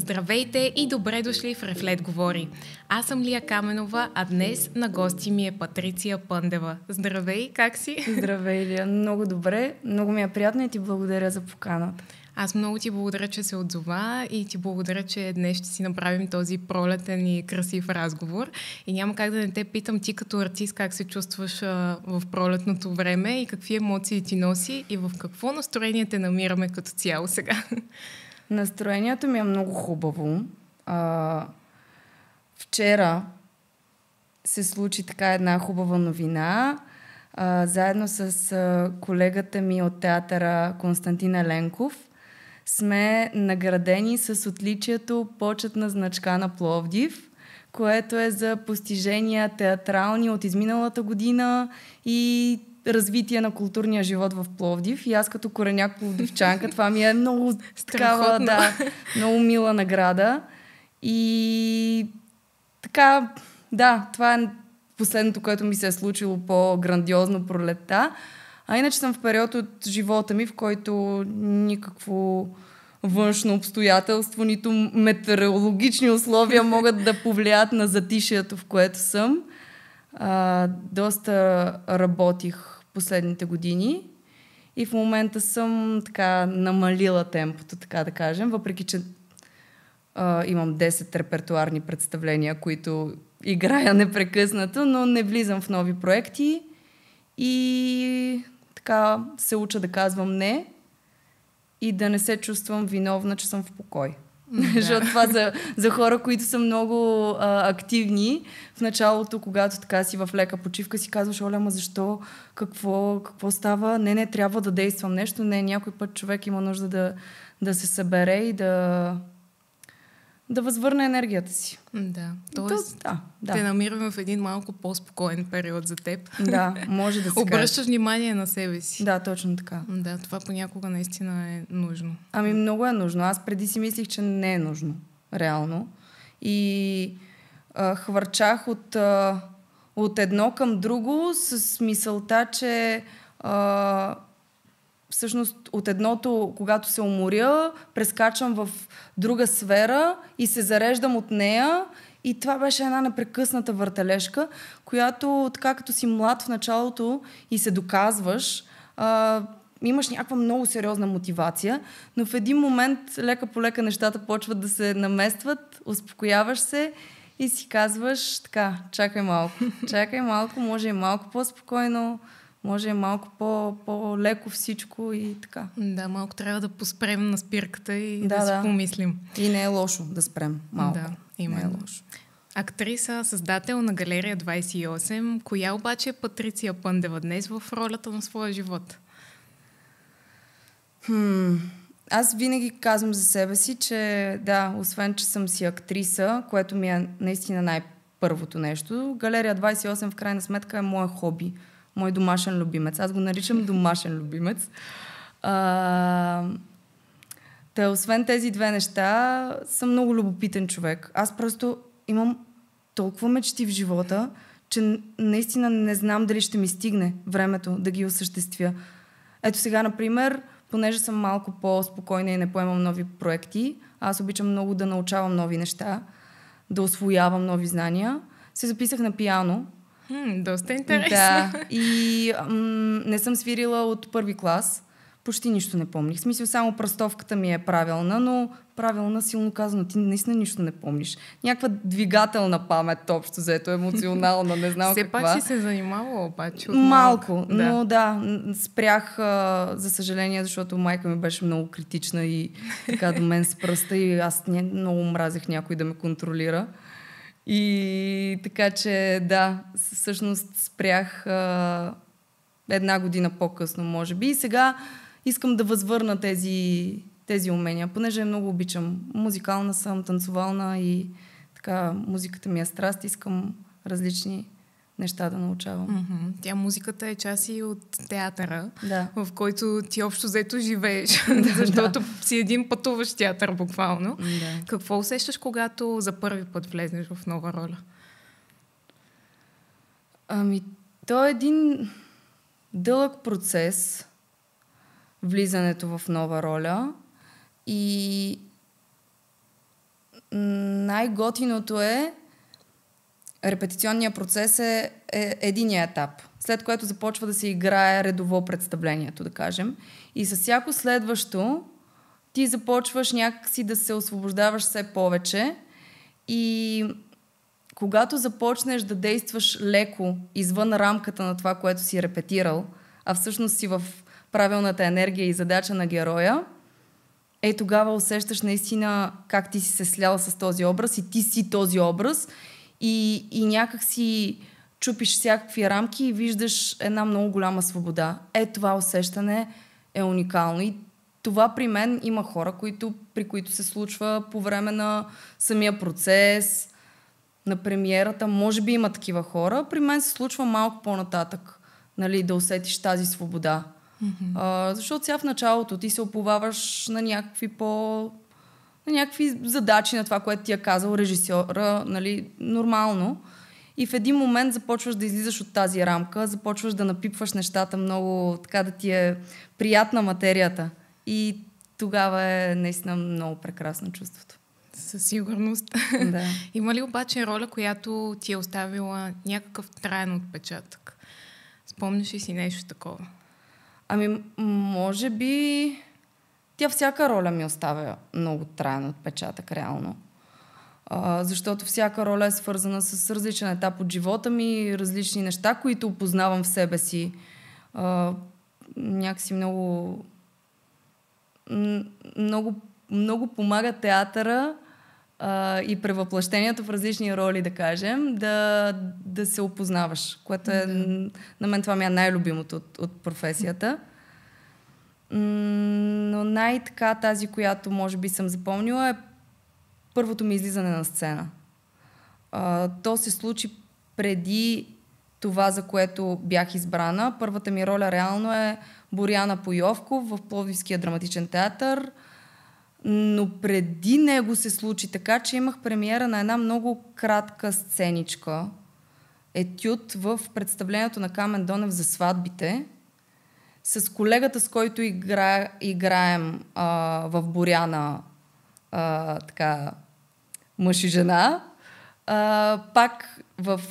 Здравейте и добре дошли в Рефлет говори. Аз съм Лия Каменова, а днес на гости ми е Патриция Пъндева. Здравей, как си? Здравей, Лия. Много добре. Много ми е приятно и ти благодаря за поканата. Аз много ти благодаря, че се отзова и ти благодаря, че днес ще си направим този пролетен и красив разговор. И няма как да не те питам ти като артист как се чувстваш в пролетното време и какви емоции ти носи и в какво настроение те намираме като цяло сега. Настроението ми е много хубаво. Вчера се случи така една хубава новина. Заедно с колегата ми от театъра Константин Еленков сме наградени с отличието почетна значка на Пловдив, което е за постижения театрални от изминалата година и развитие на културния живот в Пловдив. И аз като кореняк пловдивчанка, това ми е много такава, много мила награда. И така, да, това е последното, което ми се е случило по-грандиозно пролетта. А иначе съм в период от живота ми, в който никакво външно обстоятелство, нито метеорологични условия могат да повлият на затишието, в което съм. Доста работих последните години и в момента съм така намалила темпото, така да кажем, въпреки че имам 10 репертуарни представления, които играя непрекъснато, но не влизам в нови проекти и така се уча да казвам не и да не се чувствам виновна, че съм в покой. Да. Защото това за хора, които са много активни, в началото, когато така си в лека почивка, си казваш: Оля, ама защо? Какво става? Не, трябва да действам нещо. Не, някой път човек има нужда да се събере и да възвърне енергията си. Да. Тоест, те намираме в един малко по-спокоен период за теб. Да, може да се обръщаш внимание на себе си. Да, точно така. Да, това понякога наистина е нужно. Ами много е нужно. Аз преди си мислих, че не е нужно. Реално. И хвърчах от едно към друго с мисълта, че всъщност от едното, когато се уморя, прескачам в друга сфера и се зареждам от нея. И това беше една непрекъсната въртележка, която така като си млад в началото и се доказваш, имаш някаква много сериозна мотивация, но в един момент лека по лека нещата почват да се наместват, успокояваш се и си казваш така: чакай малко, може и малко по-спокойно, може и малко по-леко всичко и така. Да, малко трябва да поспрем на спирката и да си помислим. И не е лошо да спрем малко. Да, именно. Не е лошо. Актриса, създател на Галерия 28. Коя обаче е Патриция Пъндева днес в ролята на своя живот? Аз винаги казвам за себе си, че да, освен че съм си актриса, което ми е наистина най-първото нещо, Галерия 28 в крайна сметка е мое хоби. Мой домашен любимец. Аз го наричам домашен любимец. Освен тези две неща, съм много любопитен човек. Аз просто имам толкова мечти в живота, че наистина не знам дали ще ми стигне времето да ги осъществя. Ето сега, например, понеже съм малко по-спокойна и не поемам нови проекти, аз обичам много да научавам нови неща, да усвоявам нови знания, се записах на пиано. Доста интересно. Да, и не съм свирила от първи клас. Почти нищо не помних. В смисъл, само пръстовката ми е правилна, но правилна, силно казано, ти наистина нищо не помниш. Някаква двигателна памет, общо взето, емоционална, не знам все каква. Все пак си се занимавала обаче. Малко, но спрях, за съжаление, защото майка ми беше много критична и така до мен с пръста и аз много мразех някой да ме контролира. И така че да, всъщност спрях една година по-късно, може би. И сега искам да възвърна тези умения, понеже много обичам. Музикална съм, танцовална и така музиката ми е страст. Искам различни неща да научавам. Тя музиката е част и от театъра, да, в който ти общо взето живееш, защото си един пътуващ театър буквално. Да. Какво усещаш, когато за първи път влезнеш в нова роля? То е един дълъг процес, влизането в нова роля, и най-готиното е репетиционният процес е единия етап, след което започва да се играе редово представлението, да кажем. И с всяко следващо ти започваш някакси да се освобождаваш все повече и когато започнеш да действаш леко извън рамката на това, което си репетирал, а всъщност си в правилната енергия и задача на героя, тогава усещаш наистина как ти си се слял с този образ и ти си този образ и някак си чупиш всякакви рамки и виждаш една много голяма свобода. Това усещане е уникално и това при мен има хора, при които се случва по време на самия процес, на премиерата. Може би има такива хора. При мен се случва малко по-нататък, нали, да усетиш тази свобода. Защото сега в началото ти се оповаваш на някакви задачи на това, което ти е казал режисьора, нали, нормално. И в един момент започваш да излизаш от тази рамка, започваш да напипваш нещата много, така да ти е приятна материята. И тогава е наистина много прекрасно чувството. Със сигурност. Да. Има ли обаче роля, която ти е оставила някакъв траен отпечатък? Спомняш ли си нещо такова? Може би всяка роля ми оставя много траен отпечатък, реално. Защото всяка роля е свързана с различен етап от живота ми, различни неща, които опознавам в себе си. Някакси много помага театъра и превъплъщението в различни роли, да кажем, да се опознаваш, което е, на мен това ми е най-любимото от професията. Но най-така тази, която може би съм запомнила, е първото ми излизане на сцена. То се случи преди това, за което бях избрана. Първата ми роля реално е Боряна Пойовков в Пловдивския драматичен театър. Но преди него се случи така, че имах премиера на една много кратка сценичка. Етюд в представлението на Камен Донев за сватбите. С колегата, с който играем в Боряна мъж и жена. Пак в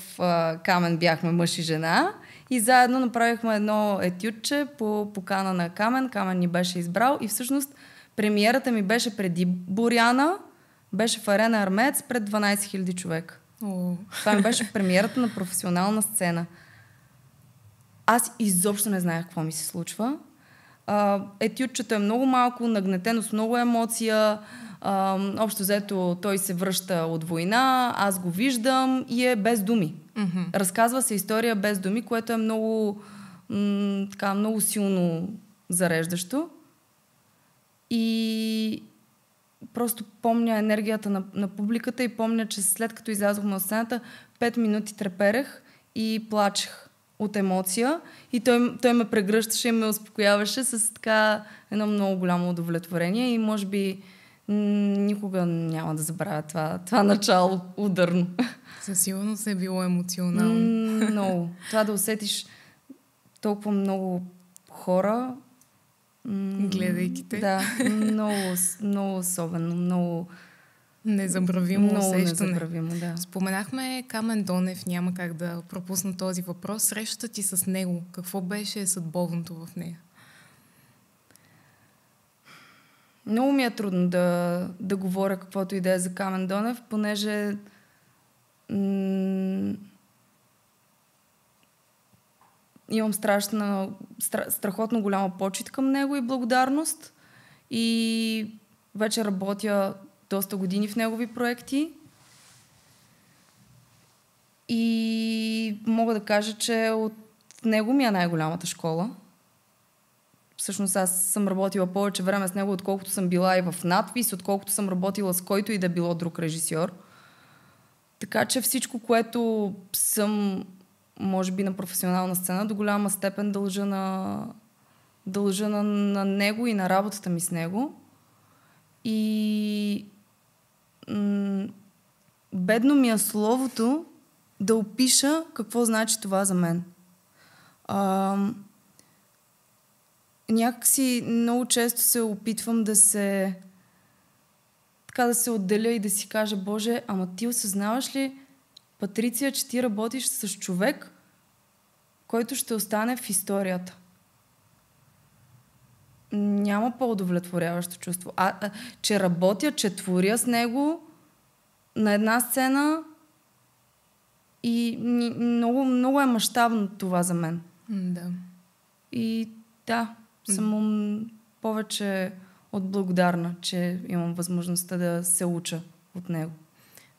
Камен бяхме мъж и жена и заедно направихме едно етюдче по покана на Камен. Камен ни беше избрал и всъщност премиерата ми беше преди Боряна, беше в Арена Армеец пред 12 000 човека. Това ми беше премиерата на професионална сцена. Аз изобщо не знаех какво ми се случва. Етюдчето е много малко, нагнетено с много емоция. Общо взето той се връща от война, аз го виждам и е без думи. Разказва се история без думи, което е много, много силно зареждащо. И просто помня енергията на публиката и помня, че след като излязохме от сцената, 5 минути треперех и плачех от емоция. И той ме прегръщаше и ме успокояваше с така едно много голямо удовлетворение и може би никога няма да забравя това начало ударно. Със сигурност е било емоционално. Много. Това да усетиш толкова много хора. Гледайки те. Да, много особено, много незабравимо усещане. Незабравимо, да. Споменахме Камен Донев, няма как да пропусна този въпрос. Срещата ти с него, какво беше съдбовното в нея? Много ми е трудно да говоря каквото и да е за Камен Донев, понеже имам страхотно голяма почит към него и благодарност. И вече работя доста години в негови проекти. И мога да кажа, че от него ми е най-голямата школа. Всъщност аз съм работила повече време с него, отколкото съм била и в надпис, отколкото съм работила с който и да било друг режисьор. Така че всичко, което съм, може би, на професионална сцена, до голяма степен дължа на него и на работата ми с него. И бедно ми е словото да опиша какво значи това за мен. Някакси много често се опитвам така да се отделя и да си кажа, Боже, ама ти осъзнаваш ли, Патриция, че ти работиш с човек, който ще остане в историята. Няма по-удовлетворяващо чувство. Че работя, че творя с него на една сцена и много, много е мащабно това за мен. Да. И да, съм повече от благодарна, че имам възможността да се уча от него.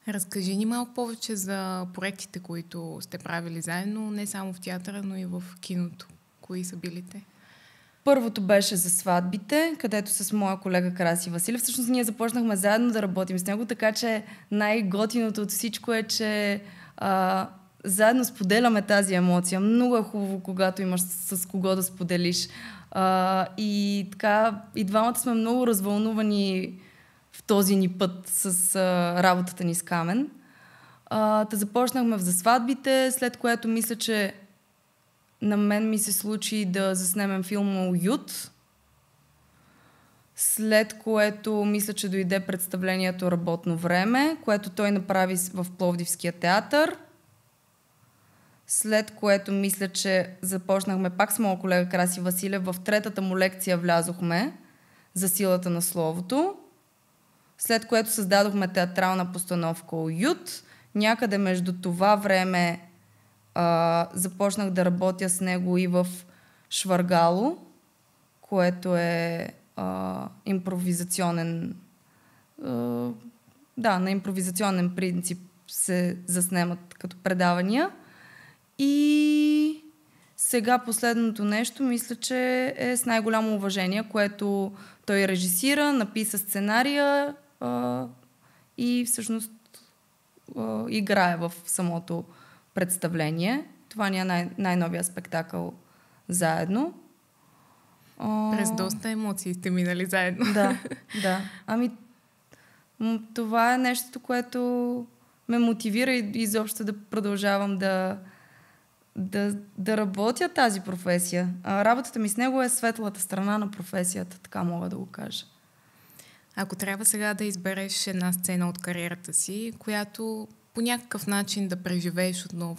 Разкажи ни малко повече за проектите, които сте правили заедно, не само в театъра, но и в киното. Кои са били те? Първото беше за сватбите, където с моя колега Краси Василев. Всъщност ние започнахме заедно да работим с него, така че най-готиното от всичко е, че заедно споделяме тази емоция. Много е хубаво, когато имаш с кого да споделиш. И така, и двамата сме много развълнувани в този ни път с работата ни с Камен. Започнахме за сватбите, след което мисля, че на мен ми се случи да заснемем филма "Уют", след което мисля, че дойде представлението "Работно време", което той направи в Пловдивския театър. След което мисля, че започнахме пак с моя колега Краси Василев. В третата му лекция влязохме за силата на словото. След което създадохме театрална постановка "Уют". Някъде между това време започнах да работя с него и в "Шваргало", което е импровизационен... на импровизационен принцип се заснемат като предавания. И сега последното нещо, мисля, че е "С най-голямо уважение", което той режисира, написа сценария и всъщност играе в самото представление. Това ни е най-новия спектакъл заедно. През доста емоции сте минали заедно. Да. Това е нещото, което ме мотивира и изобщо да продължавам да работя тази професия. Работата ми с него е светлата страна на професията, така мога да го кажа. Ако трябва сега да избереш една сцена от кариерата си, която по някакъв начин да преживееш отново,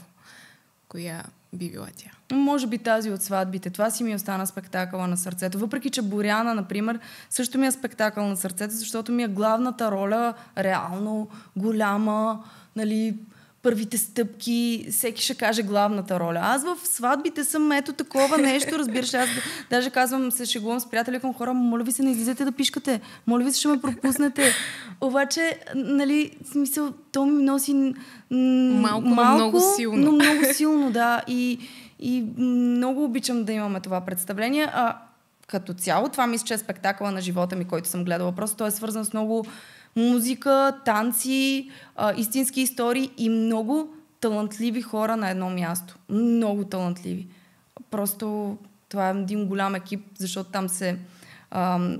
коя би била тя? Може би тази от сватбите. Това си ми остана спектакъла на сърцето. Въпреки че "Боряна", например, също ми е спектакъл на сърцето, защото ми е главната роля реално голяма, нали, първите стъпки, всеки ще каже главната роля. Аз в сватбите съм ето такова нещо, разбираш. Аз даже казвам, се шегувам с приятели към хора: моля ви се, не излизайте да пишкате, моля ви се, ще ме пропуснете. Обаче, нали, смисъл, то ми носи малко, много силно. Но много силно, да. И много обичам да имаме това представление. Като цяло, това мисля, че е спектакъла на живота ми, който съм гледала. Просто той е свързан с много музика, танци, истински истории и много талантливи хора на едно място. Много талантливи. Просто това е един голям екип, защото там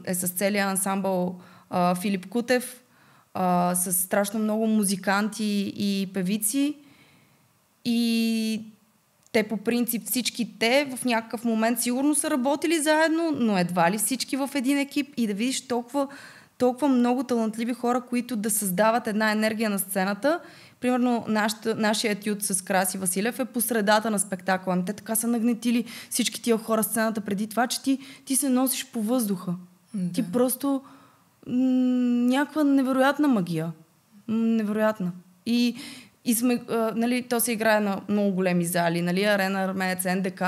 е с целия ансамбъл Филип Кутев, с страшно много музиканти и певици. И те по принцип всички те в някакъв момент сигурно са работили заедно, но едва ли всички в един екип, и да видиш толкова много талантливи хора, които да създават една енергия на сцената. Примерно нашия етюд с Краси Василев е по средата на спектакъла. Те така са нагнетили всички тия хора сцената преди това, че ти се носиш по въздуха. Да. Ти просто някаква невероятна магия. Невероятна. И сме, нали, то се играе на много големи зали, нали, Арена Армеец, НДК,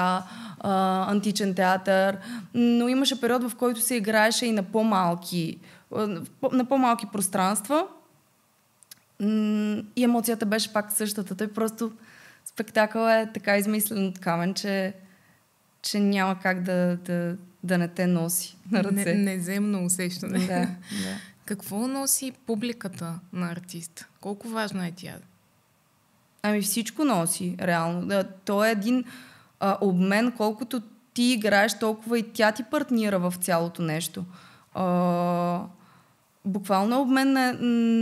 Античен театър, но имаше период, в който се играеше и на по-малки пространства. И емоцията беше пак същата. Той просто спектакъл е така измислен от Камен, че няма как да не те носи на ръце. Неземно усещане. Да. Какво носи публиката на артист? Колко важна е тя? Всичко носи, реално. То е един обмен, колкото ти играеш, толкова и тя ти партнира в цялото нещо. Буквално обмен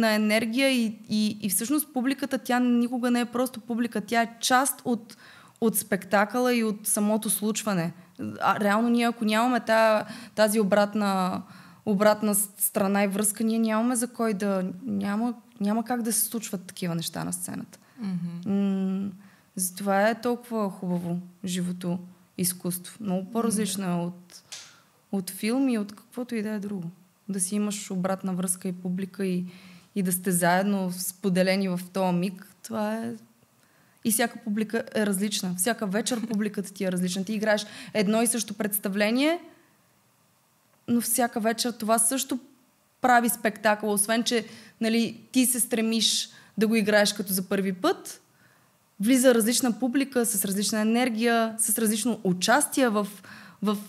на енергия и всъщност публиката, тя никога не е просто публика, тя е част от спектакъла и от самото случване. Реално ние, ако нямаме тази обратна обратна страна и връзка, ние нямаме за кой да... Няма как да се случват такива неща на сцената. Затова е толкова хубаво живото изкуство. Много по-различно е от филм и от каквото и да е друго. Да си имаш обратна връзка и публика и да сте заедно споделени в този миг. Това е... И всяка публика е различна. Всяка вечер публиката ти е различна. Ти играеш едно и също представление, но всяка вечер това също прави спектакъл. Освен, че нали, ти се стремиш да го играеш като за първи път, влиза различна публика, с различна енергия, с различно участие в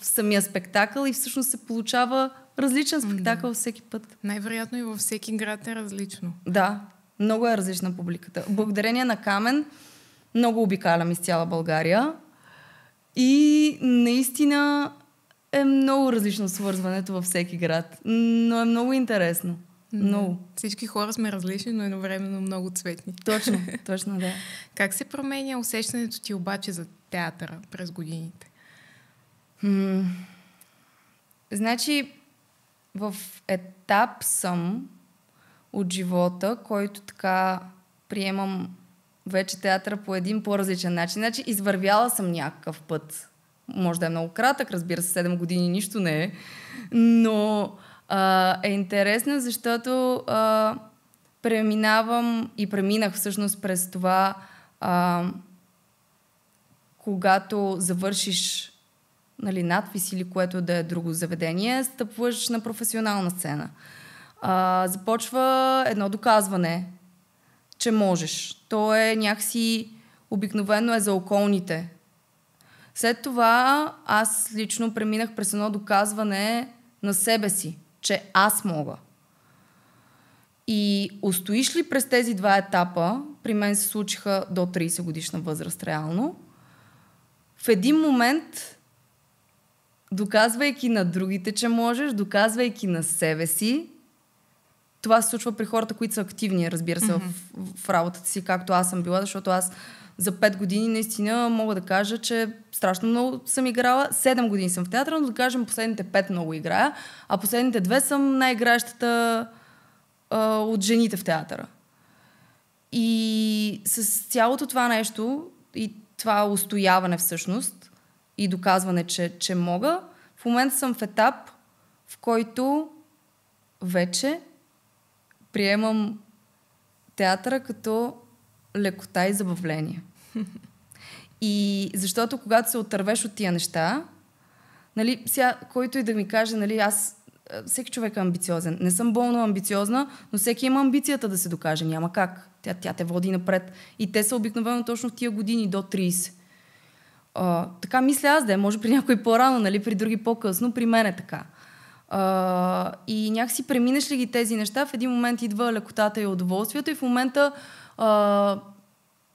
самия спектакъл и всъщност се получава различен спектакъл всеки път. Най-вероятно и във всеки град е различно. Да, много е различна публиката. Благодарение на Камен много обикалям из цяла България и наистина е много различно свързването във всеки град. Но е много интересно. Много. Всички хора сме различни, но едновременно много цветни. Точно, да. Как се променя усещането ти обаче за театъра през годините? Значи, в етап съм от живота, който така приемам вече театъра по един по-различен начин. Значи, извървяла съм някакъв път. Може да е много кратък, разбира се, 7 години нищо не е. Но е интересно, защото преминавам и преминах всъщност през това, когато завършиш нали, надпис или което да е друго заведение, стъпваш на професионална сцена. Започва едно доказване, че можеш. То е някакси обикновено е за околните. След това аз лично преминах през едно доказване на себе си, че аз мога. И устоиш ли през тези два етапа, при мен се случиха до 30 годишна възраст реално, в един момент, доказвайки на другите, че можеш, доказвайки на себе си, това се случва при хората, които са активни, разбира се, в работата си, както аз съм била, защото аз за 5 години наистина мога да кажа, че страшно много съм играла. 7 години съм в театъра, но да кажем последните 5 много играя, а последните 2 съм най-играещата от жените в театъра. И с цялото това нещо и това устояване всъщност и доказване, че мога, в момента съм в етап, в който вече приемам театъра като лекота и забавление. И защото когато се отървеш от тия неща, нали, сега, който и да ми каже, нали, всеки човек е амбициозен. Не съм болно амбициозна, но всеки има амбицията да се докаже. Няма как. Тя те води напред. И те са обикновено точно в тия години до 30. Така мисля аз да е. Може при някой по-рано, нали, при други по-късно. При мен е така. И някакси преминеш ли ги тези неща, в един момент идва лекотата и удоволствието и в момента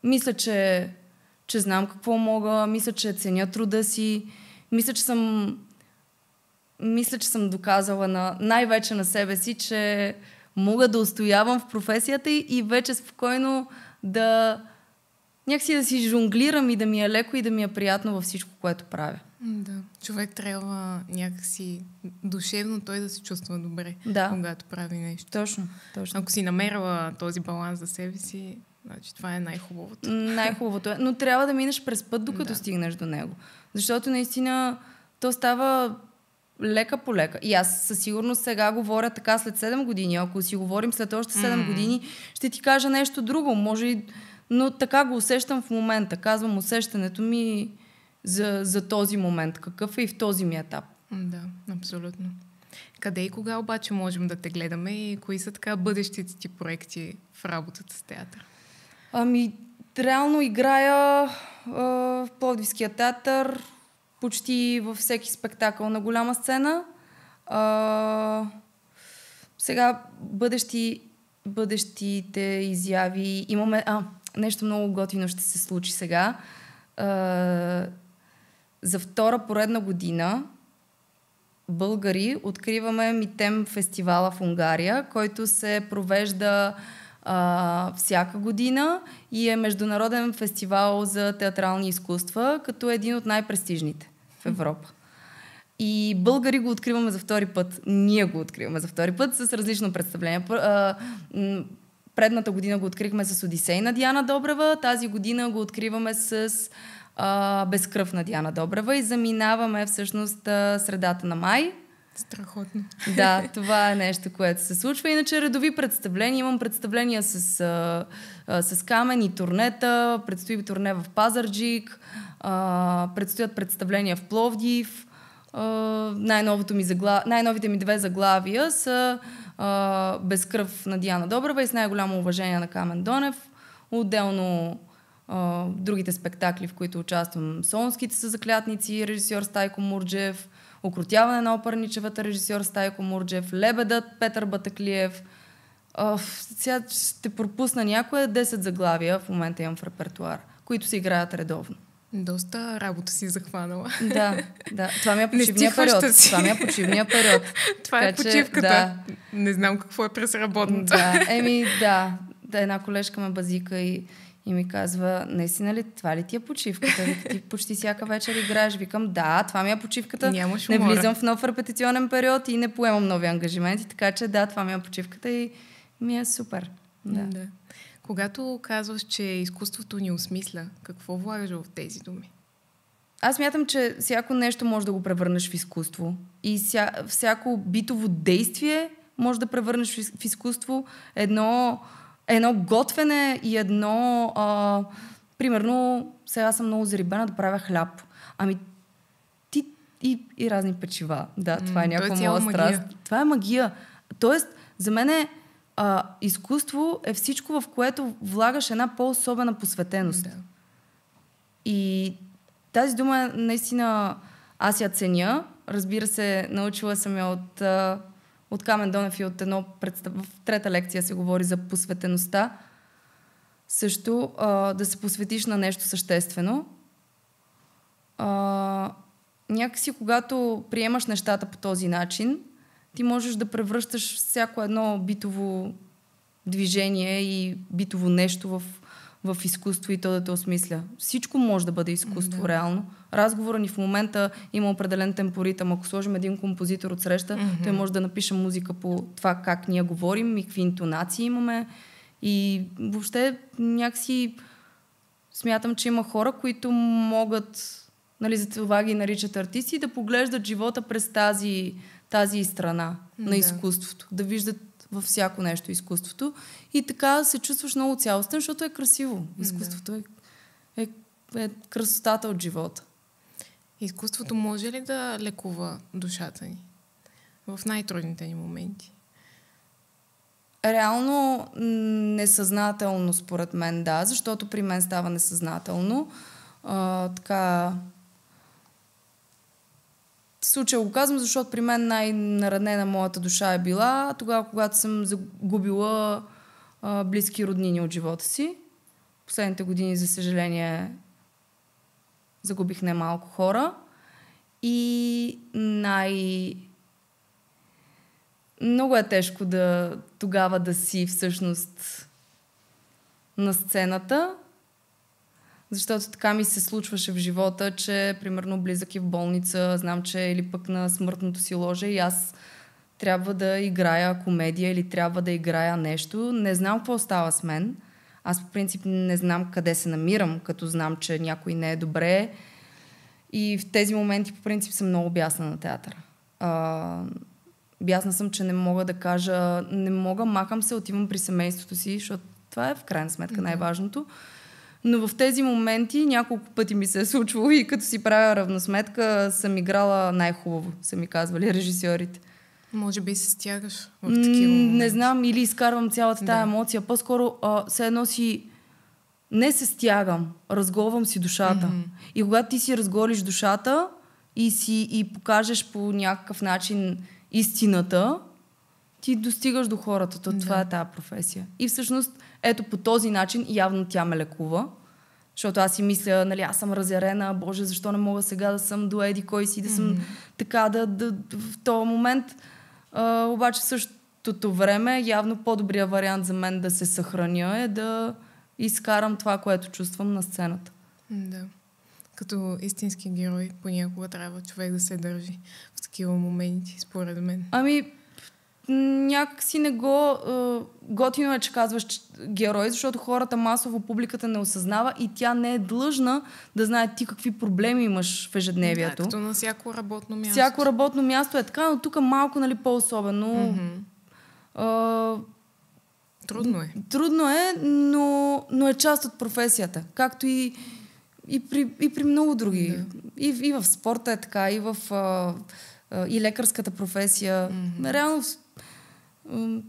мисля, че знам какво мога, мисля, че ценя труда си, мисля, че съм доказала най-вече на себе си, че мога да устоявам в професията и вече спокойно някакси да си жонглирам и да ми е леко и да ми е приятно във всичко, което правя. Да, човек трябва някакси душевно той да се чувства добре, когато прави нещо. Точно. Ако си намерила този баланс за себе си, значи това е най-хубавото. Най-хубавото е, но трябва да минеш през път, докато стигнеш до него. Защото наистина то става лека по лека. И аз със сигурност сега говоря така след 7 години. Ако си говорим след още 7 години, ще ти кажа нещо друго. Може и... Но така го усещам в момента. Казвам усещането ми за този момент. Какъв е и в този ми етап. Да, абсолютно. Къде и кога обаче можем да те гледаме и кои са така бъдещите ти проекти в работата с театър? Реално играя в Пловдивския театър почти във всеки спектакъл на голяма сцена. Сега бъдещите изяви имаме... нещо много готино ще се случи сега. За втора поредна година българи откриваме Митем фестивала в Унгария, който се провежда всяка година и е международен фестивал за театрални изкуства, като един от най-престижните в Европа. И българи го откриваме за втори път. Ние го откриваме за втори път с различно представление. Предната година го открихме с Одисей на Диана Добрева, тази година го откриваме с Безкръв на Диана Добрева и заминаваме всъщност средата на май. Страхотно. Да, това е нещо, което се случва. Иначе редови представления. Имам представления с Камен и турнета. Предстои турне в Пазарджик. Предстоят представления в Пловдив. Най-новите ми 2 заглавия са Безкръв на Диана Добрева и С най-голямо уважение на Камен Донев. Отделно другите спектакли, в които участвам: Солунските са заклятници, режисьор Стайко Мурджев, Окротяване на оперничевата, режисьор Стайко Мурджев, Лебедът, Петър Батаклиев. Сега ще пропусна някоя, 10 заглавия в момента имам в репертуар, които се играят редовно. Доста работа си захванала. Да. Това ми е почивния период. Това е почивката. Не знам какво е през работната. Да. Една колежка ме базика и ми казва: наистина ли, това ли ти е почивката? Ти почти всяка вечер играеш. Викам: да, това ми е почивката. Не влизам в нов репетиционен период и не поемам нови ангажименти, така че да, това ми е почивката и ми е супер. Да. Когато казваш, че изкуството ни осмисля, какво влагаш в тези думи? Аз мятам, че всяко нещо може да го превърнеш в изкуство. И всяко битово действие може да превърнеш в изкуство. Едно готвене и примерно, сега съм много зарибена да правя хляб. И разни печива. Да, това е някаква моя страст. Това е магия. Тоест, за мен изкуство е всичко, в което влагаш една по-особена посветеност. Да. И тази дума наистина аз я ценя. Разбира се, научила съм я от Камен Донев и от в трета лекция се говори за посветеността. Също да се посветиш на нещо съществено. Някакси, когато приемаш нещата по този начин, ти можеш да превръщаш всяко едно битово движение и битово нещо в изкуство и то да те осмисля. Всичко може да бъде изкуство, реално. Разговорът ни в момента има определен темпоритъм. Ако сложим един композитор от среща, той може да напише музика по това как ние говорим и какви интонации имаме. И въобще някакси смятам, че има хора, които могат, за това ги наричат артисти, да поглеждат живота през тази страна на изкуството. Да виждат във всяко нещо изкуството. И така се чувстваш много цялостен, защото е красиво. Изкуството е красотата от живота. Изкуството може ли да лекува душата ни в най-трудните ни моменти? Реално несъзнателно, според мен, да, защото при мен става несъзнателно. В случая го казвам, защото при мен най-наранена моята душа е била тогава, когато съм загубила близки роднини от живота си. Последните години, за съжаление, загубих немалко хора. И много е тежко тогава да си всъщност на сцената, защото така ми се случваше в живота, че примерно близък е в болница, знам, че или пък на смъртното си ложе и аз трябва да играя комедия или трябва да играя нещо. Не знам какво става с мен. Аз по принцип не знам къде се намирам, като знам, че някой не е добре. И в тези моменти по принцип съм много бясна на театъра. Бясна съм, че не мога да кажа, махам се, отивам при семейството си, защото това е в крайна сметка най-важното. Но в тези моменти няколко пъти ми се е случвало и като си правя равносметка, съм играла най-хубаво, са ми казвали режисьорите. Може би се стягаш в такива моменти. Не знам, или изкарвам цялата тая емоция. По-скоро все едно не се стягам, разголвам си душата. И когато ти си разголиш душата и покажеш по някакъв начин истината, ти достигаш до хората. Това е тази професия. И всъщност, ето по този начин явно тя ме лекува. Защото аз си мисля, аз съм разярена, Боже, защо не мога сега да съм до еди кой си, да съм така, в този момент. Обаче в същото време, явно по-добрият вариант за мен да се съхраня е да изкарам това, което чувствам на сцената. Да. Като истински герой понякога трябва човек да се държи в такива моменти, според мен. Някак си не го... готино е, че казваш герой, защото хората масово, публиката не осъзнава и тя не е длъжна да знае ти какви проблеми имаш в ежедневието. Да, като на всяко работно място. Всяко работно място е така, но тук малко, нали, по-особено. Трудно е. Трудно е, но е част от професията. Както и при много други. Да. И в спорта е така, и в и лекарската професия. Реално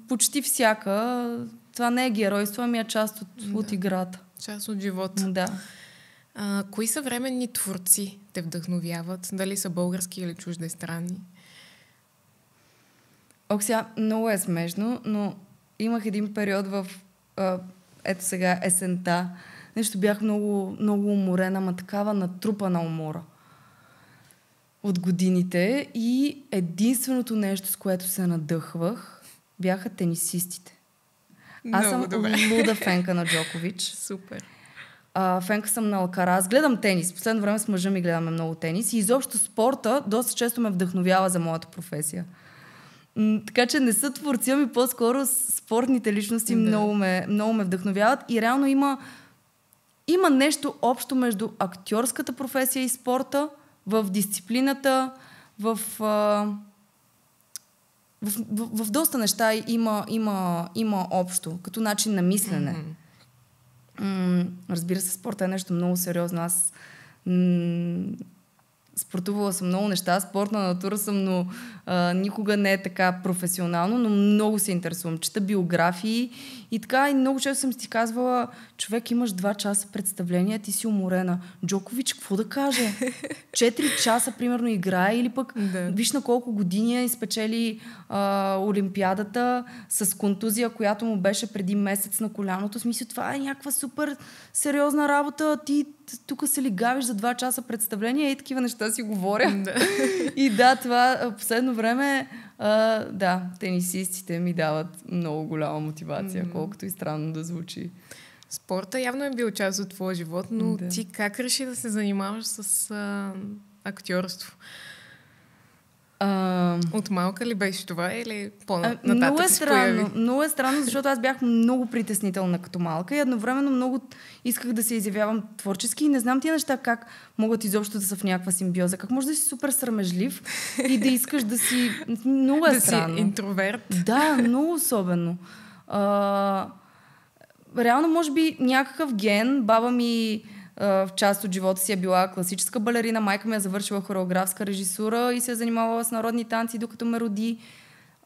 почти всяка. Това не е геройство, ами е част от играта. Част от живота. Да. Кои съвременни творци те вдъхновяват? Дали са български или чуждестранни? Сега много е смешно, но имах един период в ето сега есента. Нещо бях много, много уморена, ама такава натрупана умора от годините и единственото нещо, с което се надъхвах, бяха тенисистите. Аз съм луда фенка на Джокович. Супер. Фенка съм на Алкараз. Гледам тенис. Последно време с мъжа ми гледаме много тенис и изобщо спорта доста често ме вдъхновява за моята професия. Така че не са творци, ами по-скоро спортните личности много ме вдъхновяват и реално има нещо общо между актьорската професия и спорта, в дисциплината, в доста неща има общо, като начин на мислене. Разбира се, спорта е нещо много сериозно. Аз спортувала съм много неща, спортна натура съм, но никога не е така професионално, но много се интересувам. Чета биографии и така, и много често съм си казвала, човек, имаш 2 часа представление, ти си уморена. Джокович, какво да каже? 4 часа, примерно, играе или пък виж на колко години изпечели Олимпиадата с контузия, която му беше преди месец на коляното. Смисъл, това е някаква супер сериозна работа. Ти тук се ли гавиш за 2 часа представление и такива неща си говоря. И това последно време тенисистите ми дават много голяма мотивация, колкото и странно да звучи. Спорта явно е бил част от твоя живот, но ти как реши да се занимаваш с актьорство? От малка ли беше това или по-нататък се появи? Много е странно, защото аз бях много притеснителна като малка и едновременно много исках да се изявявам творчески и не знам тия неща как могат изобщо да са в някаква симбиоза. Как може да си супер срамежлив и да искаш да си... Много е странно. Да си интроверт. Да, много особено. Реално, може би, някакъв ген. Баба ми в част от живота си е била класическа балерина, майка ми е завършила хореографска режисура и се е занимавала с народни танци, докато ме роди.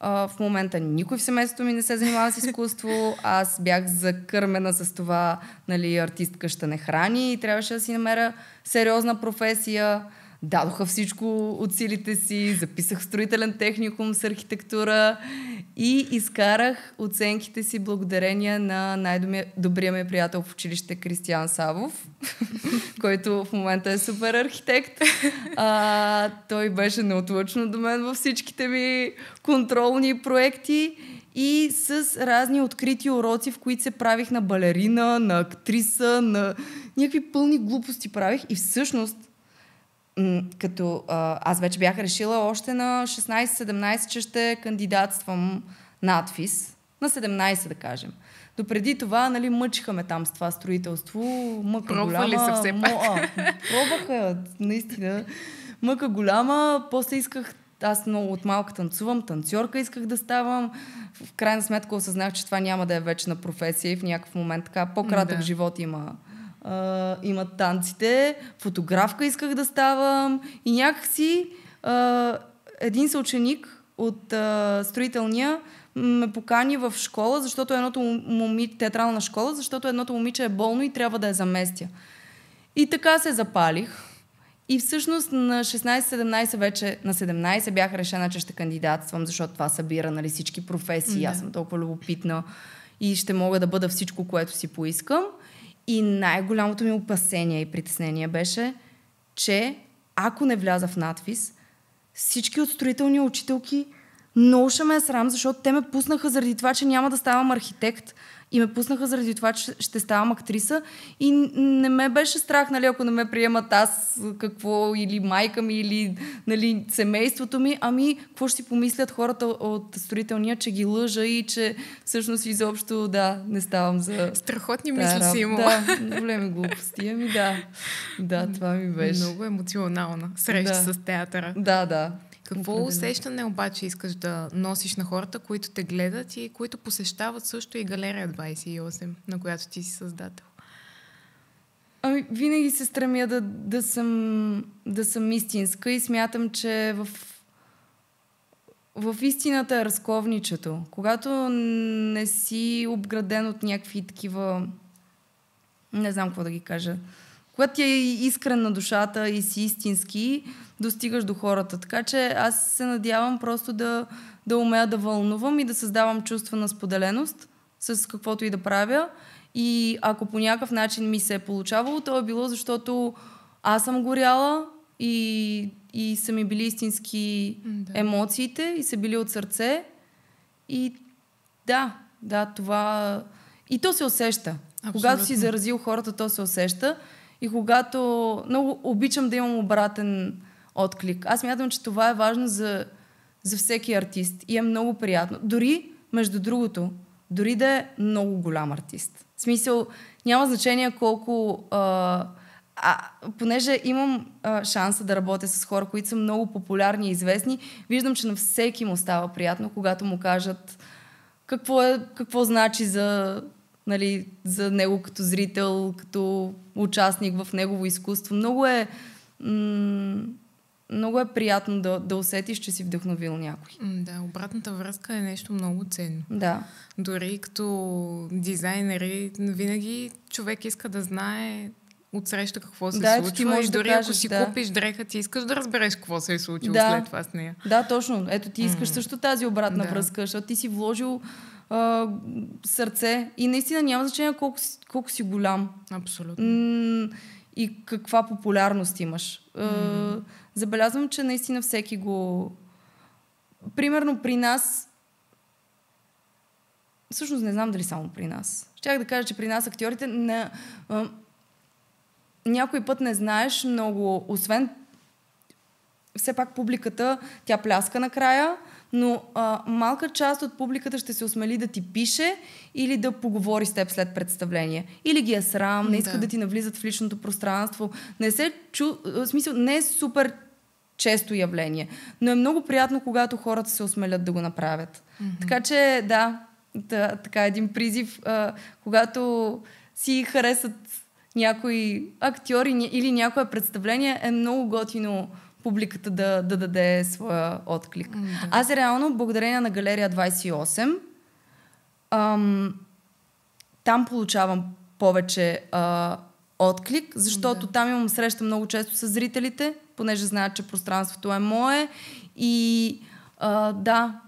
В момента никой в семейството ми не се занимава с изкуство. Аз бях закърмена с това, нали, артистка ще не храни и трябваше да си намеря сериозна професия. Дадоха всичко от силите си, записах в строителен техникум с архитектура и изкарах оценките си благодарение на най-добрия ми приятел в училище Кристиян Савов, който в момента е супер архитект. Той беше неотлъчно до мен във всичките ми контролни проекти и с разни открити уроци, в които се правих на балерина, на актриса, на някакви пълни глупости правих и всъщност като аз вече бях решила още на 16-17, че ще кандидатствам на АДФИС. На 17, да кажем. Допреди това, нали, мъчиха ме там с това строителство. Мъка голяма. Ли са все пак? Пробваха, наистина. Мъка голяма. После исках, аз много от малка танцувам, танцорка исках да ставам. В крайна сметка осъзнах, че това няма да е вечна професия и в някакъв момент така по-кратък живот имат танците. Фотографка исках да ставам и някакси един съученик от строителния ме покани в школа, защото театрална школа, защото едното момиче е болно и трябва да я заместя. И така се запалих. И всъщност на 16-17 вече, на 17 бях решена, че ще кандидатствам, защото това събира, нали, всички професии. Аз съм толкова любопитна и ще мога да бъда всичко, което си поискам. И най-голямото ми опасение и притеснение беше, че ако не вляза в надфис, всички от строителни учителки много ще ме е срам, защото те ме пуснаха заради това, че няма да ставам архитект и ме пуснаха заради това, че ще ставам актриса и не ме беше страх, нали, ако не ме приемат аз какво, или майка ми, или нали, семейството ми, ами какво ще си помислят хората от строителния, че ги лъжа и че всъщност изобщо, не ставам за... Страхотни мисли си имала. Да, големи глупости, ами да, това ми беше. Много емоционална среща с театъра. Да. Какво усещане обаче искаш да носиш на хората, които те гледат и които посещават също и Галерия 28, на която ти си създател? Ами, винаги се стремя да съм истинска и смятам, че в истината е разковничето. Когато не си обграден от някакви такива... Не знам какво да ги кажа. Когато ти е искрен на душата и си истински, достигаш до хората. Така че аз се надявам просто да умея да вълнувам и да създавам чувство на споделеност с каквото и да правя. И ако по някакъв начин ми се е получавало, то е било защото аз съм горяла и са ми били истински емоциите и са били от сърце. И да, това... И то се усеща. Абсолютно. Когато си заразил хората, то се усеща. И когато... Много обичам да имам обратен отклик. Аз мятам, че това е важно за всеки артист. И е много приятно. Дори, между другото, дори да е много голям артист. В смисъл, няма значение колко... понеже имам шанса да работя с хора, които са много популярни и известни, виждам, че на всеки му става приятно, когато му кажат какво значи за него като зрител, като участник в негово изкуство. Много е приятно да усетиш, че си вдъхновил някой. Да, обратната връзка е нещо много ценно. Да. Дори като дизайнери, винаги човек иска да знае отсреща какво се случва и дори ако си купиш дреха, ти искаш да разбереш какво се е случило след това с нея. Да, точно. Ето ти искаш също тази обратна връзка, защото ти си вложил сърце и наистина няма значение колко си голям. Абсолютно. И каква популярност имаш. Забелязвам, че наистина всеки го... Примерно при нас... Всъщност не знам дали само при нас. Щях да кажа, че при нас актьорите някой път не знаеш много, освен все пак публиката, тя пляска накрая, но малка част от публиката ще се осмели да ти пише или да поговори с теб след представление. Или ги е срам, не искат да ти навлизат в личното пространство. В смисъл, не е супер често явление, но е много приятно, когато хората се осмелят да го направят. Така че, така един призив, когато си харесат някои актьори или някое представление, е много готино публиката да даде своя отклик. Аз реално, благодарение на Галерия 28, там получавам повече отклик, защото там имам среща много често с зрителите, понеже знаят, че пространството е мое и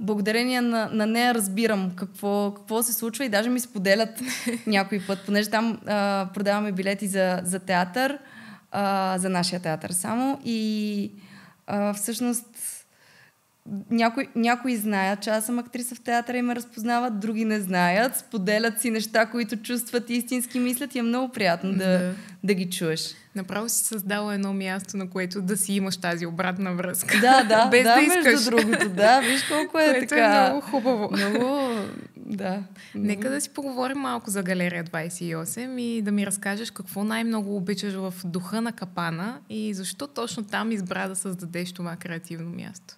благодарение на нея разбирам какво се случва и даже ми споделят някой път, понеже там продаваме билети за театър, за нашия театър само и всъщност някои знаят, че аз съм актриса в театъра и ме разпознават, други не знаят, споделят си неща, които чувстват и истински мислят и е много приятно да ги чуеш. Направо си създала едно място, на което да си имаш тази обратна връзка. Да, без да искаш. Между другото, виж колко е което така. Е много хубаво. Да. Нека да си поговорим малко за Галерия 28 и да ми разкажеш какво най-много обичаш в духа на капана и защо точно там избра да създадеш това креативно място.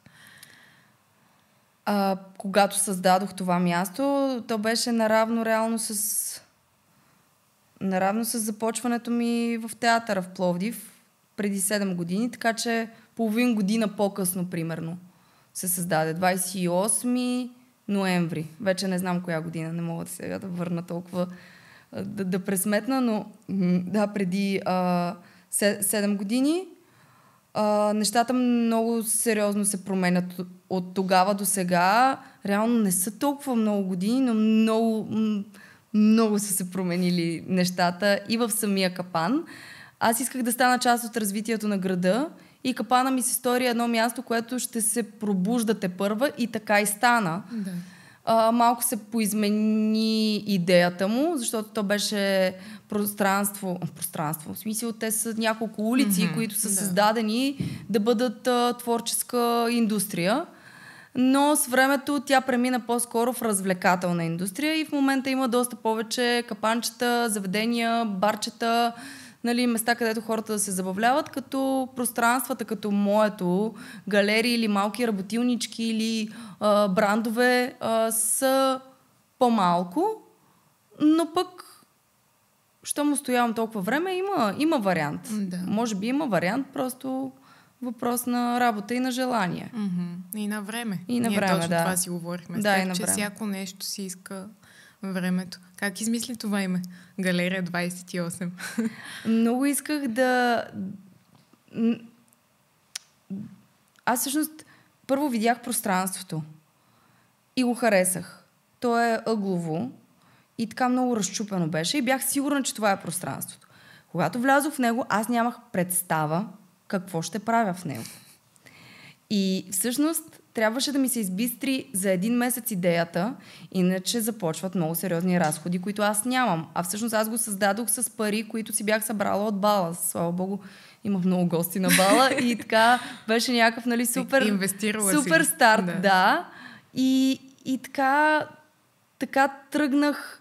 Когато създадох това място, то беше наравно реално с започването ми в театъра в Пловдив преди 7 години, така че половин година по-късно, примерно, се създаде. 28 ноември. Вече не знам коя година, не мога сега да върна толкова да пресметна, но преди 7 години нещата много сериозно се променят от тогава до сега. Реално не са толкова много години, но много са се променили нещата и в самия капан. Аз исках да стана част от развитието на града и капана ми се стори едно място, което ще се пробуждате първа и така и стана. Да. Малко се поизмени идеята му, защото то беше пространство, в смисъл те са няколко улици, които са създадени да бъдат творческа индустрия, но с времето тя премина по-скоро в развлекателна индустрия и в момента има доста повече капанчета, заведения, барчета, нали, места, където хората да се забавляват, като пространствата, като моето, галерии или малки работилнички или брандове са по-малко, но пък щом устоявам толкова време, има вариант. Да. Може би има вариант, просто въпрос на работа и на желание. И на време. И на Ние време, точно да. това си говорихме. Да, Теб, и на че време. всяко нещо си иска времето. Как измисли това име? Галерия 28. Много исках да... Аз всъщност първо видях пространството и го харесах. То е ъглово и така много разчупено беше и бях сигурна, че това е пространството. Когато влязох в него, аз нямах представа какво ще правя в него. И всъщност трябваше да ми се избистри за 1 месец идеята, иначе започват много сериозни разходи, които аз нямам. А всъщност аз го създадох с пари, които си бях събрала от бала. Слава богу, имах много гости на бала и така беше някакъв, нали, супер старт, да. И така тръгнах.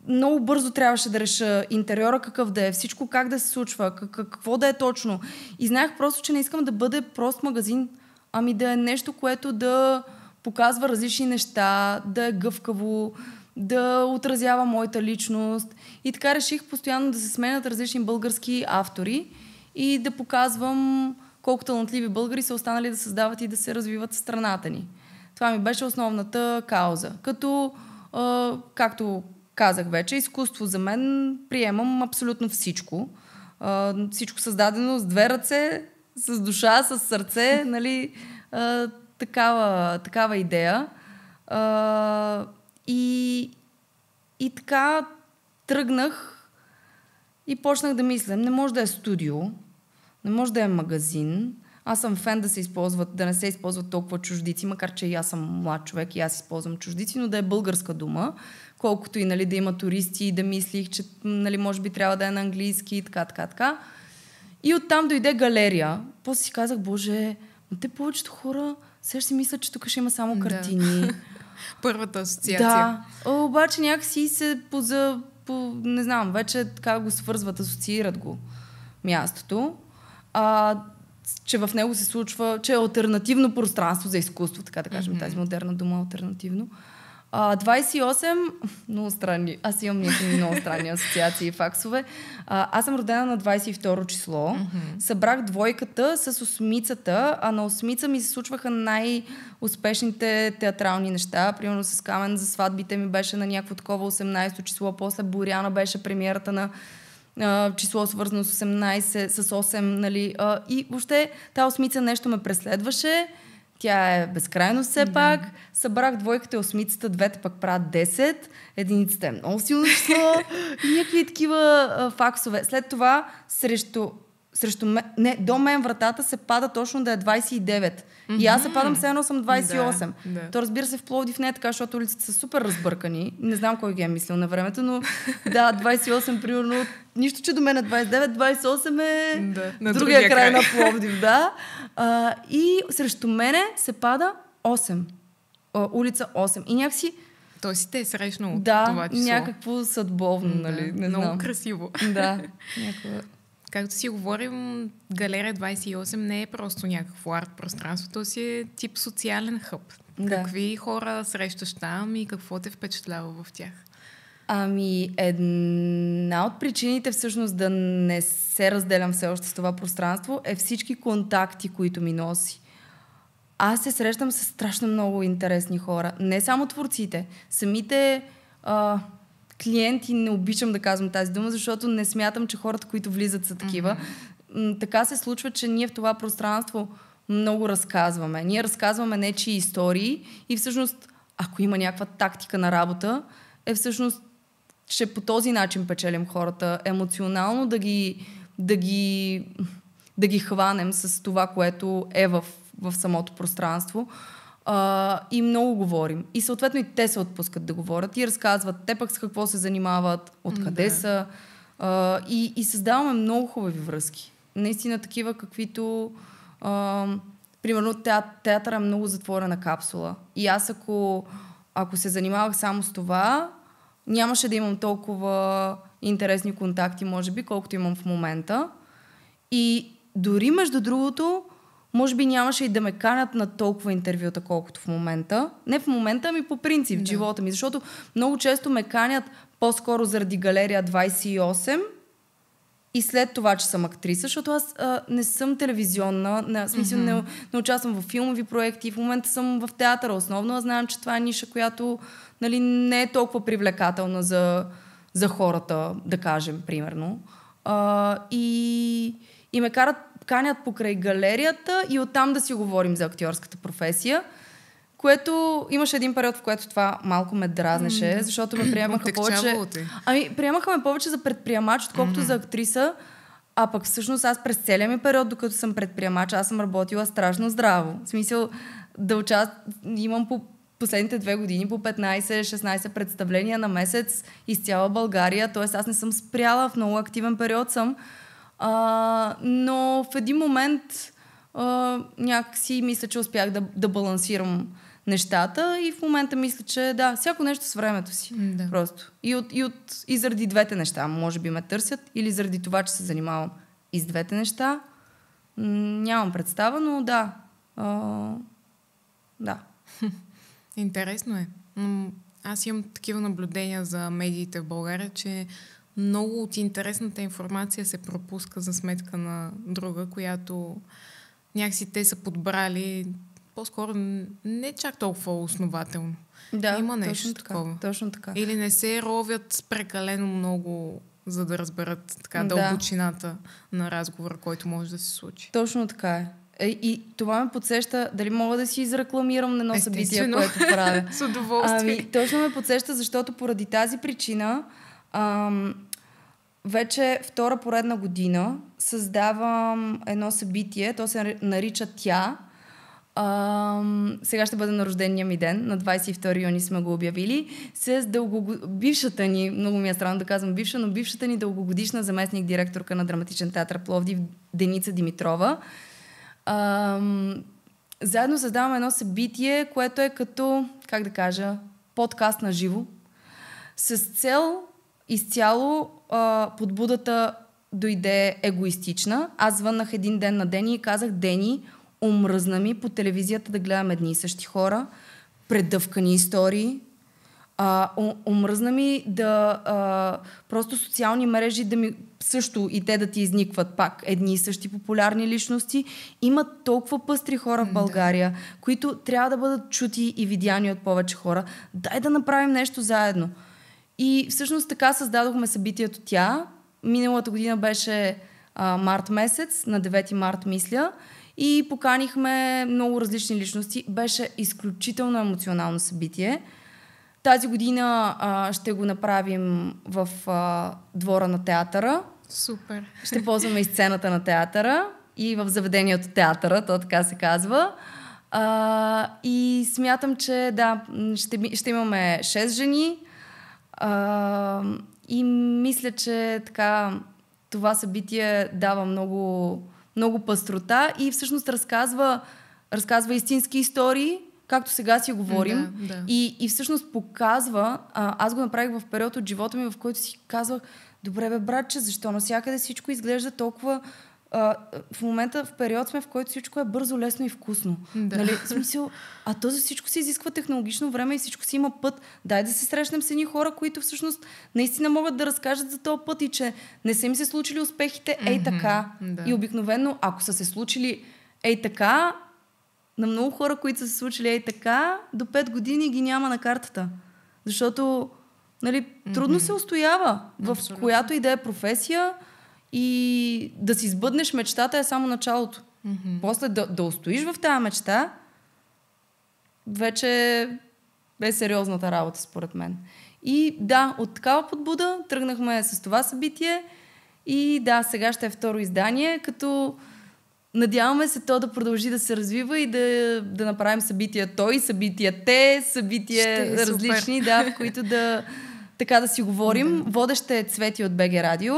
Много бързо трябваше да реша интериора какъв да е, всичко как да се случва, какво да е точно. И знаех просто, че не искам да бъде прост магазин, ами да е нещо, което да показва различни неща, да е гъвкаво, да отразява моята личност. И така реших постоянно да се сменят различни български автори и да показвам колко талантливи българи са останали да създават и да се развиват в страната ни. Това ми беше основната кауза. Като, както казах вече, изкуство за мен приемам абсолютно всичко. Всичко създадено с 2 ръце, с душа, с сърце, нали, такава идея. И така тръгнах и почнах да мисля. Не може да е студио, не може да е магазин. Аз съм фен да не се използват толкова чуждици, макар че и аз съм млад човек и аз използвам чуждици, но да е българска дума, колкото и, нали, да има туристи и да мислих, че, нали, може би трябва да е на английски и така. И оттам дойде галерия. После си казах, боже, но те повечето хора сега ще си мислят, че тук ще има само картини. Първата асоциация. Да, обаче някакси се не знам, вече така го свързват, асоциират го мястото. Че в него се случва, че е алтернативно пространство за изкуство, така да кажем, тази модерна дума, алтернативно. 28, много странни. Аз имам много странни асоциации и факсове. Аз съм родена на 22 число. Събрах 2 с 8, а на 8 ми се случваха най-успешните театрални неща. Примерно с Камен за сватбите ми беше на някакво такова 18 число. После Боряна беше премиерата на число свързано с 18, с 8, нали. И въобще тази 8 нещо ме преследваше. Тя е безкрайно все пак. Събрах 2 и 8, 2 пък правят 10. Единицата е много силно число. И някакви такива факсове. След това до мен вратата се пада точно да е 29. И аз се падам, все едно съм 28. То, разбира се, в Пловдив не е така, защото улиците са супер разбъркани. Не знам кой ги е мислил на времето, но да, 28 примерно. Нищо, че до мен е 29, 28 е на другия край на Пловдив, да. И срещу мене се пада 8. Улица 8. И някакси... Той си те е срещнал Да, това число. някакво съдбовно, нали? Не много знам. красиво. Да, Както си говорим, Галерия 28 не е просто някакво арт пространство, то си е тип социален хъб. Да. Какви хора срещаш там и какво те впечатлява в тях? Ами, една от причините всъщност да не се разделям все още с това пространство е всички контакти, които ми носи. Аз се срещам с страшно много интересни хора. Не само творците. Самите клиенти, не обичам да казвам тази дума, защото не смятам, че хората, които влизат, са такива. Така се случва, че ние в това пространство много разказваме. Ние разказваме нечии истории и всъщност, ако има някаква тактика на работа, е всъщност, че по този начин печелим хората емоционално, да ги да ги хванем с това, което е в самото пространство. И много говорим. И съответно и те се отпускат да говорят и разказват те пък с какво се занимават, откъде са. И създаваме много хубави връзки. Наистина такива, каквито... примерно театъра е много затворена капсула. И аз ако се занимавах само с това, нямаше да имам толкова интересни контакти, може би, колкото имам в момента. И дори, между другото, може би нямаше и да ме канят на толкова интервюта, колкото в момента. Не в момента, ами по принцип в живота ми. Защото много често ме канят по-скоро заради Галерия 28 и след това, че съм актриса, защото аз не съм телевизионна, в смисъл не участвам в филмови проекти. В момента съм в театъра основно, а знам, че това е ниша, която нали, не е толкова привлекателна за хората, да кажем, примерно. И ме канят покрай галерията и оттам да си говорим за актьорската професия, което имаше един период, в който това малко ме дразнеше, защото ме приемаха повече... приемаха ме повече за предприемач, отколкото за актриса, а пък всъщност аз през целия ми период, докато съм предприемач, аз съм работила страшно здраво. В смисъл имам по последните 2 години по 15-16 представления на месец из цяла България, т.е. аз не съм спряла, в много активен период съм, но в един момент някакси мисля, че успях да балансирам нещата и в момента мисля, че да, всяко нещо с времето си. Да. Просто. И заради двете неща може би ме търсят или заради това, че се занимавам и с двете неща. Нямам представа, но да. Да. Интересно е. Аз имам такива наблюдения за медиите в България, че много от интересната информация се пропуска за сметка на друга, която някакси те са подбрали по-скоро не чак толкова основателно. Да, има нещо точно така. Или не се ровят прекалено много, за да разберат така дълбочината на разговора, който може да се случи. Точно така е. И това ме подсеща, дали мога да си изрекламирам едно събитие, което правя. С удоволствие. Точно ме подсеща, защото поради тази причина вече 2 поредна година създавам едно събитие, то се нарича Тя. Сега ще бъде на рождения ми ден, на 22 юни сме го обявили, с бившата ни, много ми е странно да казвам бивша, но бившата ни дългогодишна заместник директорка на Драматичен театър Пловдив, Деница Димитрова. Заедно създаваме едно събитие, което е като, как да кажа, подкаст на живо, с цел изцяло подбудата дойде егоистична. Аз звъннах един ден на Дени и казах: Дени, омръзна ми по телевизията да гледам едни и същи хора, предъвкани истории. Омръзна ми просто социални мрежи да ми също и те да ти изникват пак едни и същи популярни личности. Има толкова пъстри хора в България, които трябва да бъдат чути и видяни от повече хора. Дай да направим нещо заедно. И всъщност така създадохме събитието Тя. Миналата година беше март месец, на 9 март мисля, и поканихме много различни личности. Беше изключително емоционално събитие. Тази година ще го направим в двора на театъра. Супер. Ще ползваме и сцената на театъра и в заведението театъра, то така се казва. И смятам, че да, ще имаме 6 жени. И мисля, че така това събитие дава много, много пъстрота и всъщност разказва истински истории, както сега си говорим. Да. И всъщност показва, аз го направих в период от живота ми, в който си казвах: добре бе, братче, защо навсякъде всичко изглежда толкова... в момента в период сме, в който всичко е бързо, лесно и вкусно. Да. Нали? В смисъл, този всичко се изисква технологично време и всичко си има път. Дай да се срещнем с едни хора, които всъщност наистина могат да разкажат за този път и че не са им се случили успехите така. Да. И обикновено, ако са се случили така, на много хора, които са се случили така, до 5 години ги няма на картата. Защото трудно се устоява в Абсолютно. която и да е професия. И да си сбъднеш мечтата е само началото. После да устоиш в тази мечта, вече е сериозната работа, според мен. И да, от такава подбуда тръгнахме с това събитие и да, сега ще е второ издание, като надяваме се то да продължи да се развива и да направим събития той, събития те, събития различни, в които така да си говорим. Да. Водеща е Цвети от БГ Радио.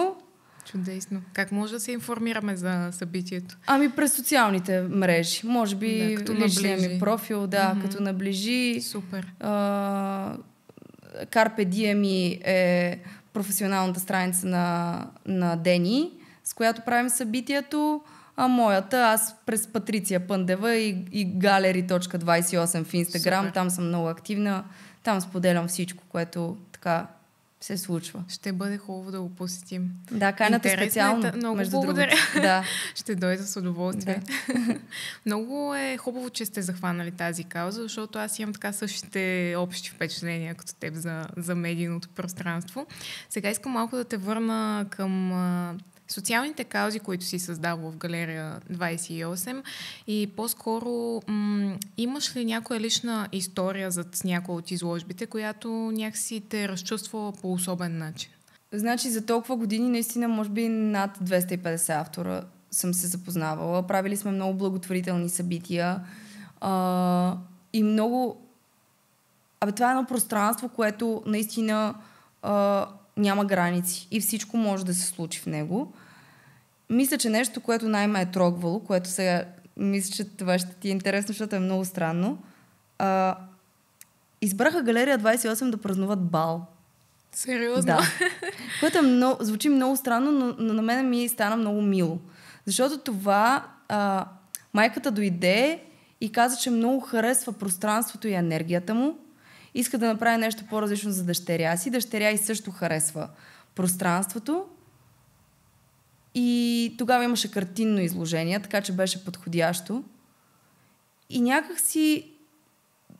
Чудесно. Как може да се информираме за събитието? През социалните мрежи. Може би личния ми профил, като наближи. Супер. Carpe Diem е професионалната страница на Дени, с която правим събитието. А моята, аз през Патриция Пъндева и galeri.28 в Инстаграм. Супер. Там съм много активна. Там споделям всичко, което така се случва. Ще бъде хубаво да го посетим. Да, канята специално. Много благодаря. Да. Ще дойда с удоволствие. Да. Много е хубаво, че сте захванали тази кауза, защото аз имам така същите общи впечатления като теб за медийното пространство. Сега искам малко да те върна към социалните каузи, които си създава в Галерия 28 и по-скоро имаш ли някоя лична история зад някоя от изложбите, която някакси те разчувства по особен начин? Значи за толкова години наистина може би над 250 автора съм се запознавала. Правили сме много благотворителни събития и много... това е едно пространство, което наистина няма граници и всичко може да се случи в него. Мисля, че нещо, което най-ме е трогвало, което сега мисля, че това ще ти е интересно, защото е много странно. Избраха Галерия 28 да празнуват бал. Сериозно? Да. Което звучи много странно, но на мен ми стана много мило. Защото това майката дойде и каза, че много харесва пространството и енергията му. Иска да направи нещо по-различно за дъщеря си. Дъщеря и също харесва пространството. И тогава имаше картинно изложение, така че беше подходящо. И някак си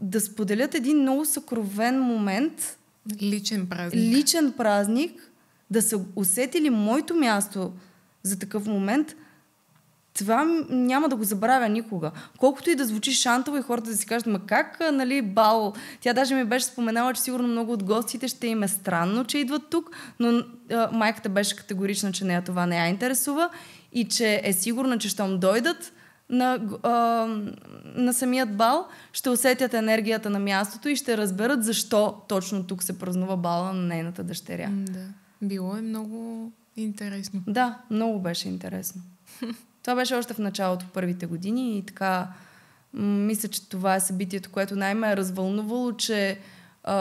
да споделят един много съкровен момент. Личен празник. Да са усетили моето място за такъв момент. Това няма да го забравя никога. Колкото и да звучи шантово и хората да си кажат, как, бал? Тя даже ми беше споменала, че сигурно много от гостите ще им е странно, че идват тук, но майката беше категорична, че нея това не я интересува и че е сигурна, че щом дойдат на самият бал, ще усетят енергията на мястото и ще разберат защо точно тук се празнува бала на нейната дъщеря. Да. Било е много интересно. Да, много беше интересно. Това беше още в началото, първите години и така мисля, че това е събитието, което най-ме е развълнувало, че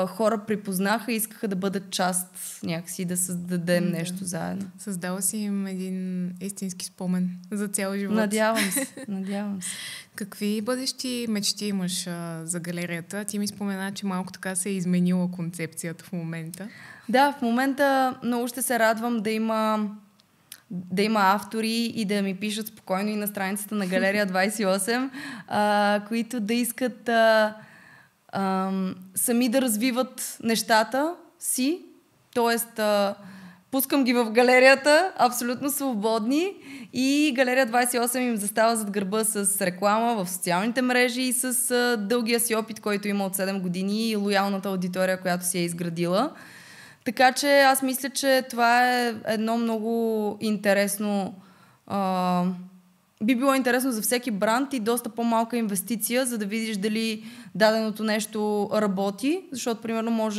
хора припознаха и искаха да бъдат част някакси, да създадем нещо заедно. Създава си им един истински спомен за цял живот. Надявам се. Какви бъдещи мечти имаш за галерията? Ти ми спомена, че малко така се е изменила концепцията в момента. Да, в момента много ще се радвам да има автори и да ми пишат спокойно и на страницата на Галерия 28, които да искат сами да развиват нещата си. Тоест, пускам ги в галерията, абсолютно свободни и Галерия 28 им застава зад гърба с реклама в социалните мрежи и с дългия си опит, който има от 7 години и лоялната аудитория, която си е изградила. Така че аз мисля, че това е едно много интересно... би било интересно за всеки бранд и доста по-малка инвестиция, за да видиш дали даденото нещо работи. Защото, примерно,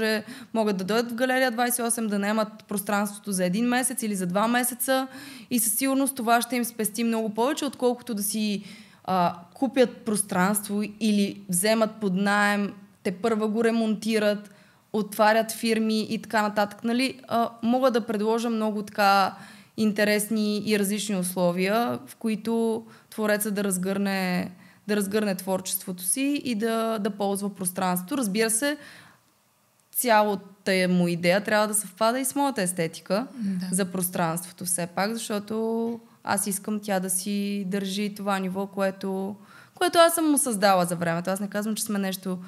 могат да дойдат в Галерия 28, да наемат пространството за 1 месец или за 2 месеца и със сигурност това ще им спести много повече, отколкото да си купят пространство или вземат под наем, те първа го ремонтират, отварят фирми и така нататък. Мога да предложа много така интересни и различни условия, в които твореца да разгърне творчеството си и да ползва пространството. Разбира се, цялата му идея трябва да съвпада и с моята естетика за пространството все пак, защото аз искам тя да си държи това ниво, което аз съм му създала за времето. Аз не казвам, че сме нещо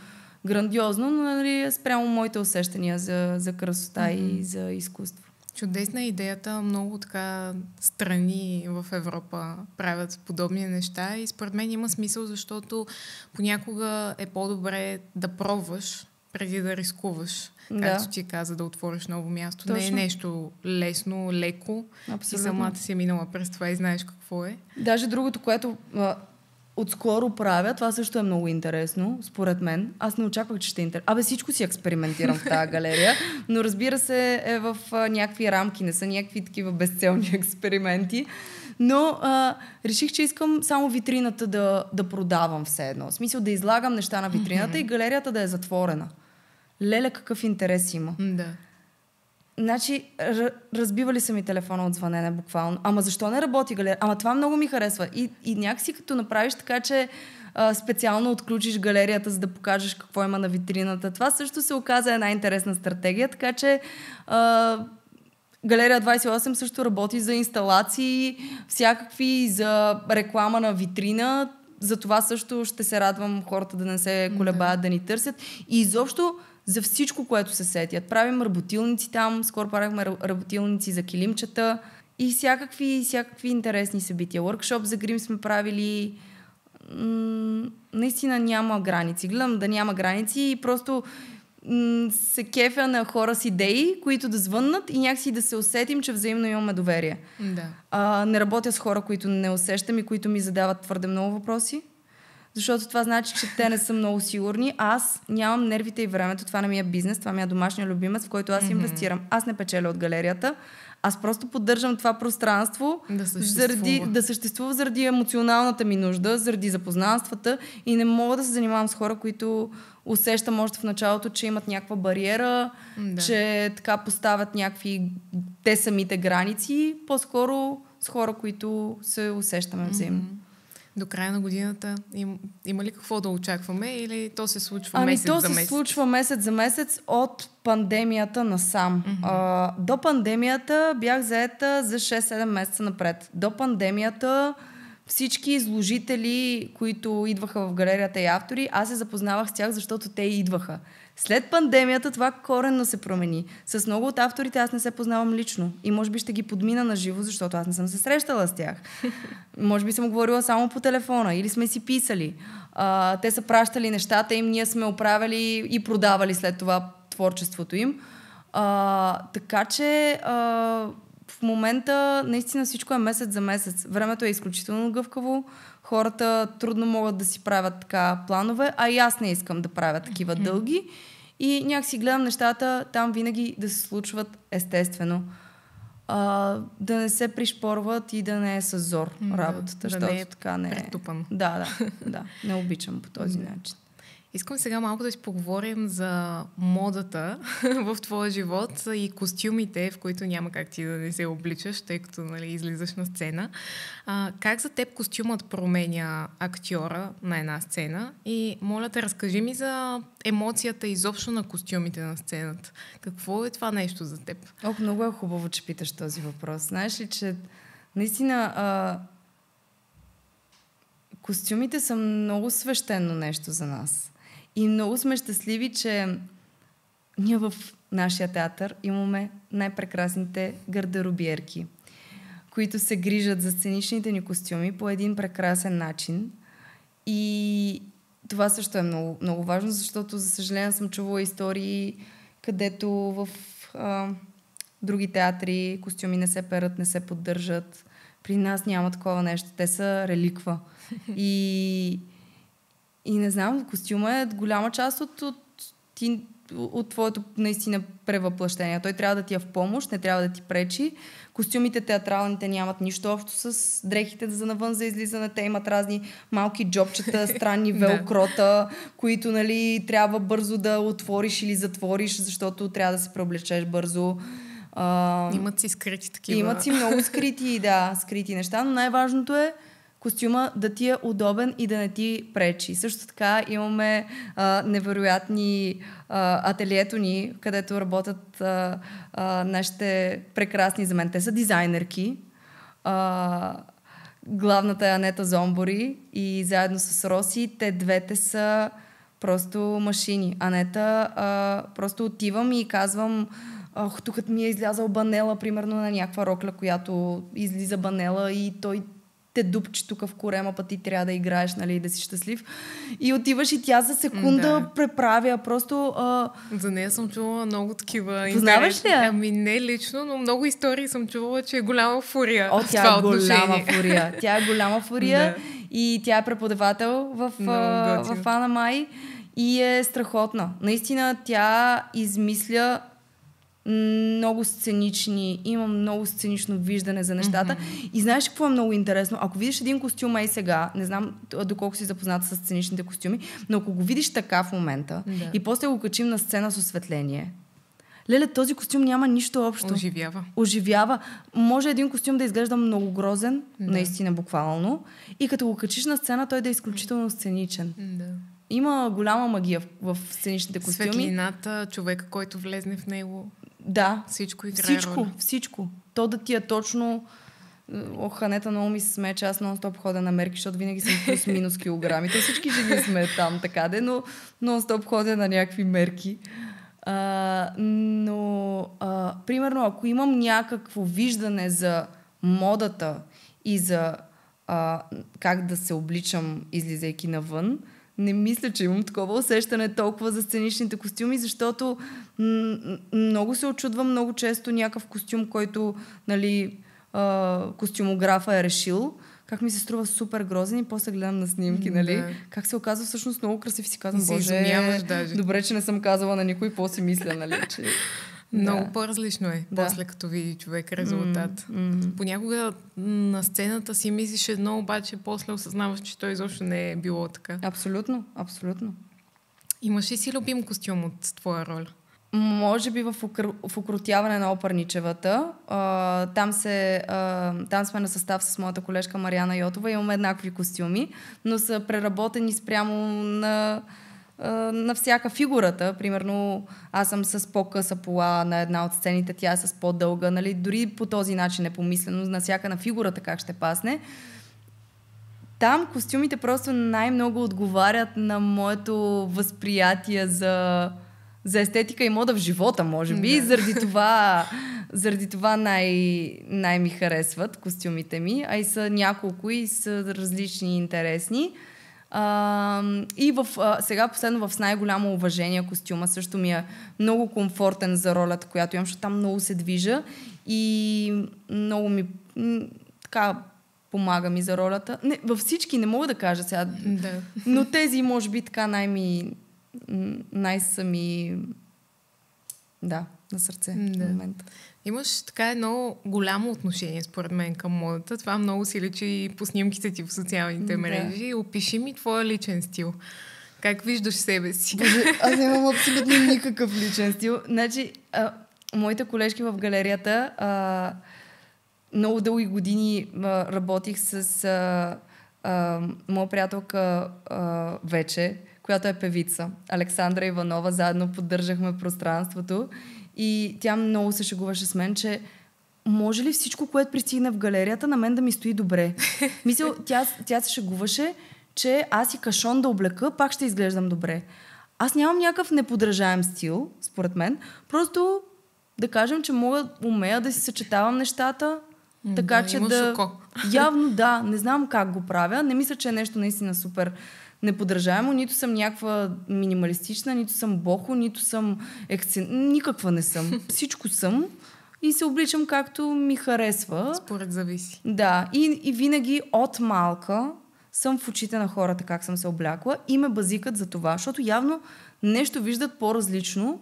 грандиозно, но спрямо моите усещания за красота и за изкуство. Чудесна идеята. Много така страни в Европа правят подобни неща и според мен има смисъл, защото понякога е по-добре да пробваш преди да рискуваш. Да. Както ти каза, да отвориш ново място. Точно. Не е нещо лесно, леко. Абсолютно. И самата си е минала през това и знаеш какво е. Даже другото, което отскоро правя, това също е много интересно, според мен. Аз не очаквах, че ще е интересно. Всичко си експериментирам в тази галерия, но разбира се е в някакви рамки, не са някакви такива безцелни експерименти. Но реших, че искам само витрината да продавам все едно. В смисъл да излагам неща на витрината и галерията да е затворена. Леле, какъв интерес има. Да. Значи, разбива ли са ми телефона от звънене буквално? Ама защо не работи галерия? Ама това много ми харесва. И някакси като направиш така, че специално отключиш галерията, за да покажеш какво има на витрината. Това също се оказа една интересна стратегия, така че Галерия 28 също работи за инсталации, всякакви, за реклама на витрина. За това също ще се радвам хората да не се колебаят, да ни търсят. И изобщо за всичко, което се сетят. Правим работилници там, скоро правихме работилници за килимчета и всякакви интересни събития. Workshop за грим сме правили. Наистина няма граници. Гледам да няма граници и просто се кефя на хора с идеи, които да звъннат и някакси да се усетим, че взаимно имаме доверие. Да. Не работя с хора, които не усещам и които ми задават твърде много въпроси, защото това значи, че те не са много сигурни. Аз нямам нервите и времето. Това не ми е бизнес, това ми е домашния любимец, в който аз инвестирам. Аз не печеля от галерията. Аз просто поддържам това пространство да съществува заради емоционалната ми нужда, заради запознанствата и не мога да се занимавам с хора, които усещам още в началото, че имат някаква бариера, че така поставят някакви те самите граници, по-скоро с хора, които се усещаме взаимно. До края на годината има ли какво да очакваме или то се случва месец за месец? То се случва месец за месец от пандемията насам. До пандемията бях заета за 6-7 месеца напред. До пандемията всички изложители, които идваха в галерията и автори, аз се запознавах с тях, защото те идваха. След пандемията това коренно се промени. С много от авторите аз не се познавам лично. И може би ще ги подмина на живо, защото аз не съм се срещала с тях. Може би съм говорила само по телефона или сме си писали. Те са пращали нещата им, ние сме оправили и продавали след това творчеството им. Така че в момента наистина всичко е месец за месец. Времето е изключително гъвкаво. Хората трудно могат да си правят така планове, а и аз не искам да правя такива дълги. И някакси гледам нещата там винаги да се случват естествено. Да не се пришпорват и да не е с зор работата. Да не е така не е претупано. Да. Не обичам по този начин. Искам сега малко да си поговорим за модата в твоя живот и костюмите, в които няма как ти да не се обличаш, тъй като излизаш на сцена. Как за теб костюмът променя актьора на една сцена? И моля те, разкажи ми за емоцията изобщо на костюмите на сцената. Какво е това нещо за теб? Много е хубаво, че питаш този въпрос. Знаеш ли, че наистина костюмите са много свещено нещо за нас. И много сме щастливи, че ние в нашия театър имаме най-прекрасните гардеробиерки, които се грижат за сценичните ни костюми по един прекрасен начин. И това също е много, много важно, защото, за съжаление, съм чувала истории, където в други театри костюми не се перат, не се поддържат. При нас няма такова нещо. Те са реликва. И не знам, костюма е голяма част от твоето наистина превъплъщение. Той трябва да ти е в помощ, не трябва да ти пречи. Костюмите театралните нямат нищо общо с дрехите за навън за излизане. Те имат разни малки джобчета, странни велкрота, които трябва бързо да отвориш или затвориш, защото трябва да се преоблечеш бързо. Имат си скрити такива. Имат си много скрити неща, но най-важното е костюма да ти е удобен и да не ти пречи. Също така имаме невероятни ателието ни, където работят нашите прекрасни, за мен те са дизайнерки. Главната е Анета Зомбори и заедно с Роси, те двете са просто машини. Анета, просто отивам и казвам, тук ми е излязал банела, примерно на някаква рокля, която излиза банела и той те дупче тук в корема, път ти трябва да играеш, нали, да си щастлив. И отиваш и тя за секунда преправя. Просто... За нея съм чувала много такива. Познаваш ли я? Ами не лично, но много истории съм чувала, че е голяма фурия. Тя е голяма фурия. Тя е голяма фурия и тя е преподавател в Ана Май и е страхотна. Наистина тя измисля много сценични, има много сценично виждане за нещата. И знаеш какво е много интересно? Ако видиш един костюм сега, не знам доколко си запозната с сценичните костюми, но ако го видиш така в момента и после го качим на сцена с осветление, леле, този костюм няма нищо общо. Оживява. Може един костюм да изглежда много грозен, наистина буквално, и като го качиш на сцена, той да е изключително сценичен. Има голяма магия в сценичните костюми. Светлината, човека, който влезне в него. Да. Всичко играе роля. Всичко. То да ти е точно... Ханета много ми се смее, че аз нон-стоп ходя на мерки, защото винаги съм плюс-минус килограми. То всички жени сме там такаде, но нон-стоп ходя на някакви мерки. Примерно, ако имам някакво виждане за модата и за как да се обличам, излизайки навън, не мисля, че имам такова усещане толкова за сценичните костюми, защото много се очудвам много често някакъв костюм, който, нали, костюмографа е решил, как ми се струва супер грозен и после гледам на снимки, нали? Как се оказва всъщност много красив и си казвам, боже, добре, че не съм казала на никой, какво си мисля, нали? Че... Много по-различно е, после като види човек резултат. Понякога на сцената си мислиш едно, обаче после осъзнаваш, че той изобщо не е било така. Абсолютно, абсолютно. Имаш ли си любим костюм от твоя роля? Може би в укротяване на Опърничевата. Там сме на състав с моята колежка Мариана Йотова. Имаме еднакви костюми, но са преработени спрямо на всяка фигурата. Примерно аз съм с по-къса пола на една от сцените, тя е с по-дълга. Нали? Дори по този начин е помислено на всяка на фигурата как ще пасне. Там костюмите просто най-много отговарят на моето възприятие за естетика и мода в живота, може би. Заради това най ми харесват костюмите ми, а и са няколко и са различни и интересни. И сега последно в С най-голямо уважение костюма също ми е много комфортен за ролята, която имам, защото там много се движа и много ми така помага ми за ролята. Не, във всички не мога да кажа сега, но тези може би така най-сами на сърце в момента. Имаш така едно голямо отношение, според мен, към модата. Това много си личи и по снимките ти в социалните мрежи. Опиши ми твоя личен стил. Как виждаш себе си? Аз нямам абсолютно никакъв личен стил. Значи, моите колежки в галерията много дълги години работих с моя приятелка вече, която е певица. Александра Иванова, заедно поддържахме пространството и тя много се шегуваше с мен, че може ли всичко, което пристигне в галерията, на мен да ми стои добре? Мисля, тя се шегуваше, че аз и кашон да облека, пак ще изглеждам добре. Аз нямам някакъв неподражаем стил, според мен. Просто да кажем, че умея да си съчетавам нещата, така че Явно не знам как го правя. Не мисля, че е нещо наистина супер неподражаемо. Нито съм някаква минималистична, нито съм бохо, нито съм никаква не съм. Всичко съм и се обличам както ми харесва. Според зависи. Да. И винаги от малка съм в очите на хората как съм се облякла и ме базикат за това, защото явно нещо виждат по-различно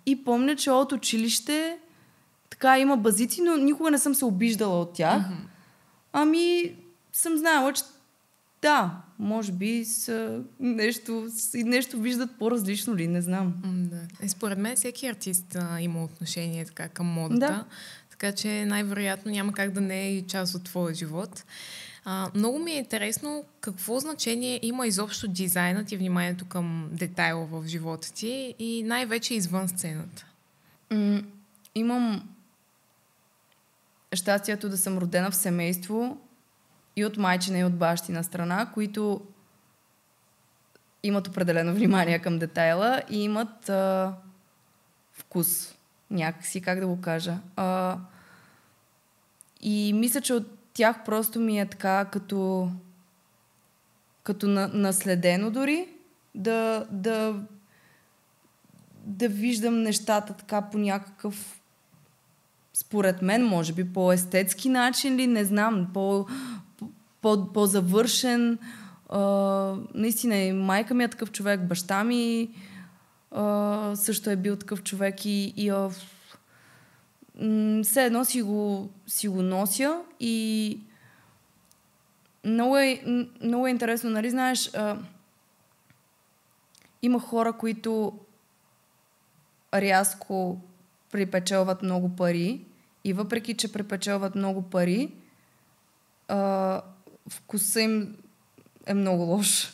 и помня, че от училище така има базици, но никога не съм се обиждала от тях. Ами съм знаела, че може би нещо виждат по-различно ли, не знам. Според мен всеки артист има отношение така към модата, така че най-вероятно няма как да не е и част от твоя живот. Много ми е интересно какво значение има изобщо дизайнът и вниманието към детайла в живота ти и най-вече извън сцената. Имам щастието да съм родена в семейство и от майчина, и от бащина страна, които имат определено внимание към детайла и имат вкус. Някакси, как да го кажа. И мисля, че от тях просто ми е така като наследено дори да виждам нещата така по някакъв, според мен, може би по-естетски начин ли, не знам, по-завършен. Наистина и майка ми е такъв човек, баща ми също е бил такъв човек и все едно си го нося и много е интересно, нали знаеш, има хора, които рязко припечелват много пари и въпреки, че припечелват много пари, вкуса им е много лош.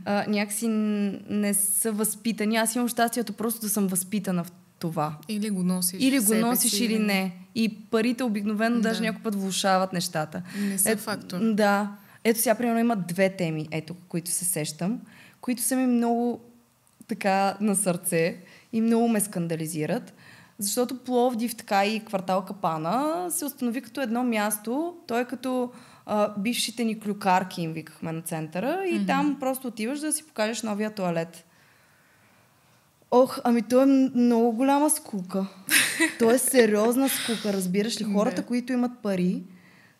Да. Някакси не са възпитани. Аз имам щастието просто да съм възпитана в това. Или го носиш. Или го носиш, или не. И парите обикновено даже някой път влошават нещата. Не са фактор. Да. Ето сега, примерно, има 2 теми, които се сещам, които са ми много така на сърце и много ме скандализират. Защото Пловдив, така и квартал Капана се установи като едно място. Той е като бившите ни клюкарки, им викахме на центъра, и там просто отиваш да си покажеш новия тоалет. Ами то е много голяма скука. То е сериозна скука, разбираш ли? Хората, които имат пари,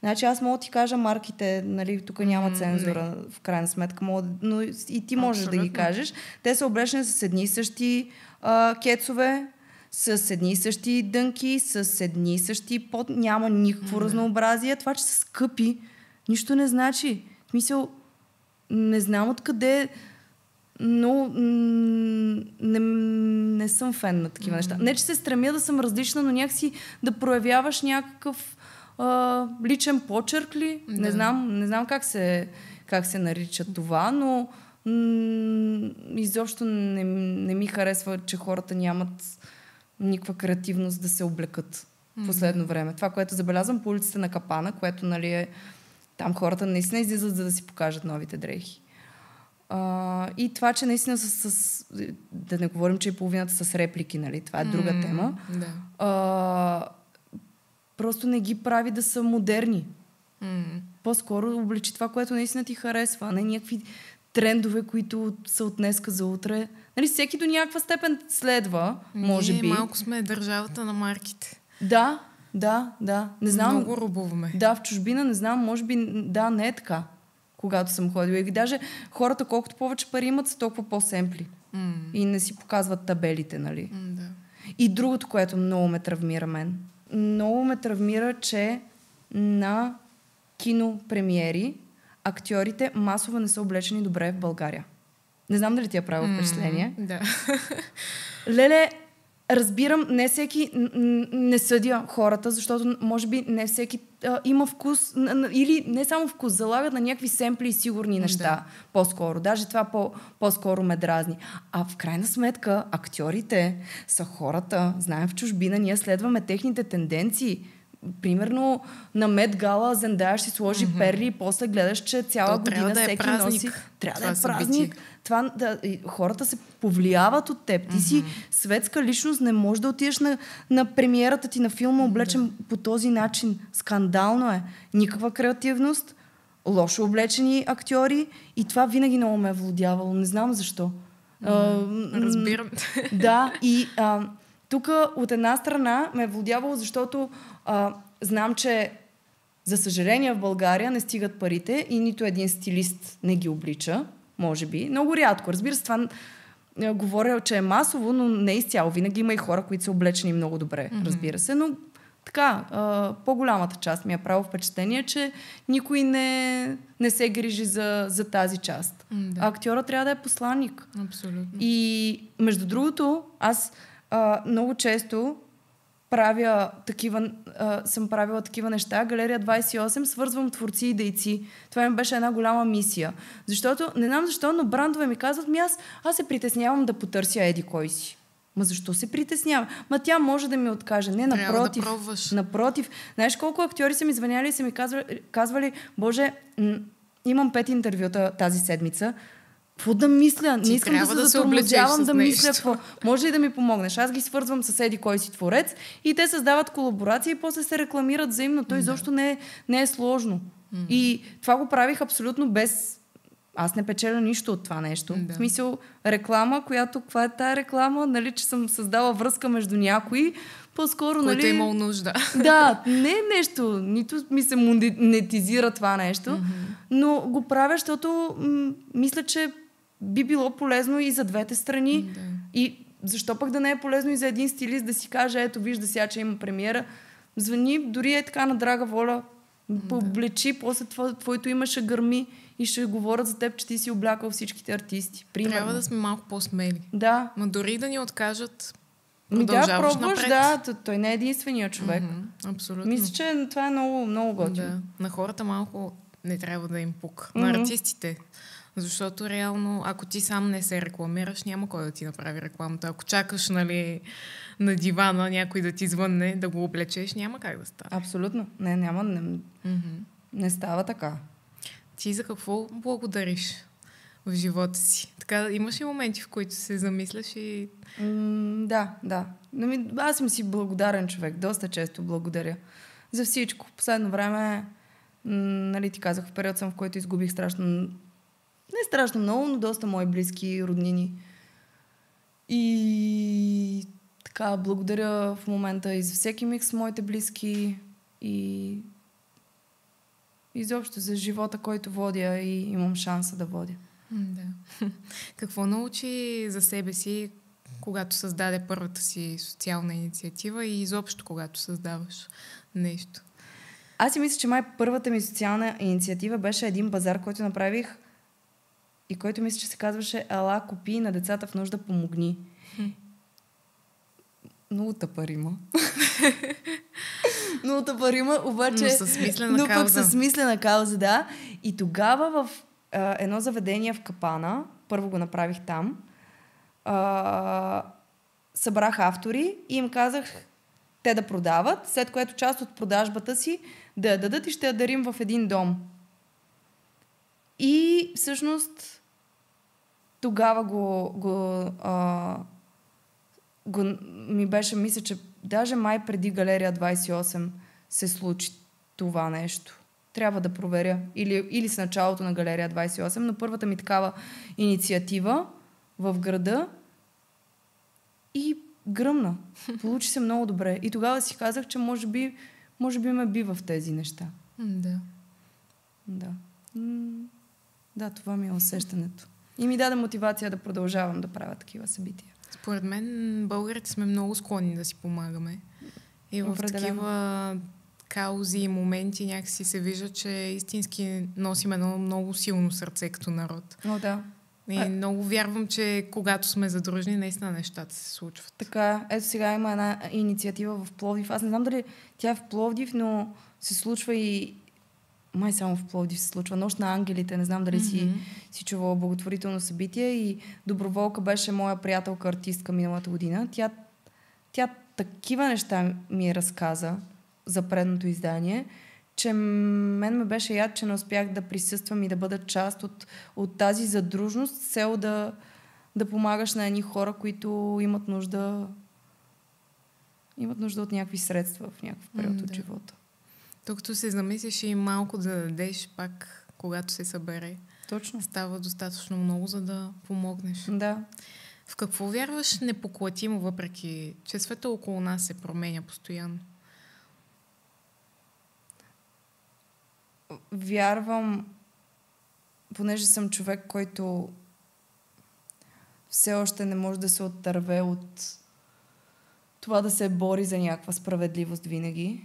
значи аз мога да ти кажа марките, нали, тук няма цензура, в крайна сметка, но и ти можеш да ги кажеш. Те са облечени с едни и същи кецове, с едни и същи дънки, с едни и същи няма никакво разнообразие. Това, че са скъпи, нищо не значи. В смисъл, не знам откъде, но не съм фен на такива неща. Не, че се стремя да съм различна, но някакси да проявяваш някакъв личен почерк ли? Да. Не знам как се нарича това, но изобщо не ми харесва, че хората нямат никаква креативност да се облекат в последно време. Това, което забелязвам по улиците на Капана, което, нали, е там хората наистина излизат, за да си покажат новите дрехи. И това, че наистина да не говорим, че и половината с реплики, нали? Това е друга тема. Да. Просто не ги прави да са модерни. По-скоро обличи това, което наистина ти харесва, а не някакви трендове, които са от днеска за утре. Нали, всеки до някаква степен следва, може би. Ние малко сме държавата на марките. Да. Не знам. Много рубуваме. Да, в чужбина, не знам, може би, да, не е така, когато съм ходила. И даже хората, колкото повече пари имат, са толкова по-семпли. И не си показват табелите, нали? Да. И другото, което много ме травмира мен. Много ме травмира, че на кинопремиери актьорите масово не са облечени добре в България. Не знам дали ти е правило впечатление. Да. Леле, разбирам, не всеки не съдя хората, защото може би не всеки има вкус, или не само вкус, залагат на някакви семпли и сигурни неща. По-скоро. Даже това по-скоро ме дразни. А в крайна сметка актьорите са хората. Знаем, в чужбина ние следваме техните тенденции. Примерно на Мет Гала Зендая ще си сложи перли и после гледаш, че цяла година всеки носи. Трябва да е празник. Хората се повлияват от теб. Ти си светска личност, не можеш да отидеш на премиерата ти на филма облечен по този начин. Скандално е. Никаква креативност, лошо облечени актьори и това винаги много ме е владявало. Не знам защо. Разбирам. Да, и тук от една страна ме е владявало, защото знам, че за съжаление в България не стигат парите и нито един стилист не ги облича, може би. Много рядко. Разбира се, това говоря, че е масово, но не изцяло. Винаги има и хора, които са облечени много добре, разбира се, но така, по-голямата част ми е право впечатление, че никой не се грижи за тази част. Да. А актьора трябва да е посланник. Абсолютно. И между другото, аз много често съм правила такива неща. Галерия 28, свързвам творци и дейци. Това ми беше една голяма мисия. Защото, не знам защо, но брандове ми казват, аз се притеснявам да потърся еди кой си. Ма защо се притеснява? Тя може да ми откаже. Не, напротив. Да напротив. Знаеш колко актьори са ми звъняли и са ми казвали, Боже, имам 5 интервюта тази седмица. Какво да мисля? Ти Не искам да се затормозявам да мисля какво. Може ли да ми помогнеш? Аз ги свързвам с еди кой си творец и те създават колаборации и после се рекламират взаимно. То изобщо не е сложно. И това го правих абсолютно без... Аз не печеля нищо от това нещо. В смисъл, реклама, която... Каква е тая реклама? Нали, че съм създала връзка между някои. По-скоро, който е имал нужда. Да, не е нещо. Нито ми се монетизира това нещо, но го правя, защото мисля, че би било полезно и за двете страни. И защо пък да не е полезно и за един стилист да си каже, ето вижда сега, че има премиера. Звъни, дори е така на драга воля, пооблечи, после твоето име ще гърми и ще говорят за теб, че ти си облякал всичките артисти. Примерно. Трябва да сме малко по-смели. Да. Ма дори да ни откажат, продължаваш напред. Да, той не е единствения човек. Абсолютно. Мисля, че това е много, много готино. Да. На хората малко не трябва да им пука. На артистите. Защото реално, ако ти сам не се рекламираш, няма кой да ти направи рекламата. Ако чакаш, нали, на дивана някой да ти звънне, да го облечеш, няма как да стане. Абсолютно. Не става така. Ти за какво благодариш в живота си? Така, имаш ли моменти, в които се замисляш и... Да. Аз съм си благодарен човек. Доста често благодаря за всичко. В последно време, нали, ти казах, в период съм, в който изгубих не страшно много, но доста мои близки роднини. И така, благодаря в момента и за всеки миг с моите близки и изобщо за живота, който водя и имам шанса да водя. Да. Какво научи за себе си, когато създаде първата си социална инициатива и изобщо когато създаваш нещо? Аз си мисля, че май първата ми социална инициатива беше един базар, който направих и който мисля, че се казваше "Ела, купи на децата в нужда, помогни". Много тъпа рима. Много тъпа рима, обаче... Но със смислена кауза. Пък със смислена кауза, да. И тогава в едно заведение в Капана, първо го направих там, събрах автори и им казах те да продават, след което част от продажбата си да я дадат и ще я дарим в един дом. И всъщност тогава ми беше, мисля, че даже май преди Галерия 28 се случи това нещо. Трябва да проверя. Или с началото на Галерия 28, но първата ми такава инициатива в града и гръмна. Получи се много добре. И тогава си казах, че може би ме би в тези неща. Да. Да, това ми е усещането. И ми даде мотивация да продължавам да правя такива събития. Според мен българите сме много склонни да си помагаме. И в такива каузи и моменти някакси се вижда, че истински носим едно много силно сърце като народ. Да. И много вярвам, че когато сме задружни, наистина нещата се случват. Така, ето сега има една инициатива в Пловдив. Аз не знам дали тя е в Пловдив, но се случва и май само в Пловдив се случва. Нощ на ангелите, не знам дали си чувала благотворително събитие и доброволка беше моя приятелка артистка миналата година. Тя такива неща ми разказа за предното издание, че мен ме беше яд, че не успях да присъствам и да бъда част от тази задружност с цел да помагаш на едни хора, които имат нужда от някакви средства в някакъв период от живота. Докато се замислиш и малко да дадеш пак, когато се събере. Точно. Става достатъчно много, за да помогнеш. Да. В какво вярваш непоклатимо, въпреки че света около нас се променя постоянно? Вярвам, понеже съм човек, който все още не може да се оттърве от това да се бори за някаква справедливост винаги.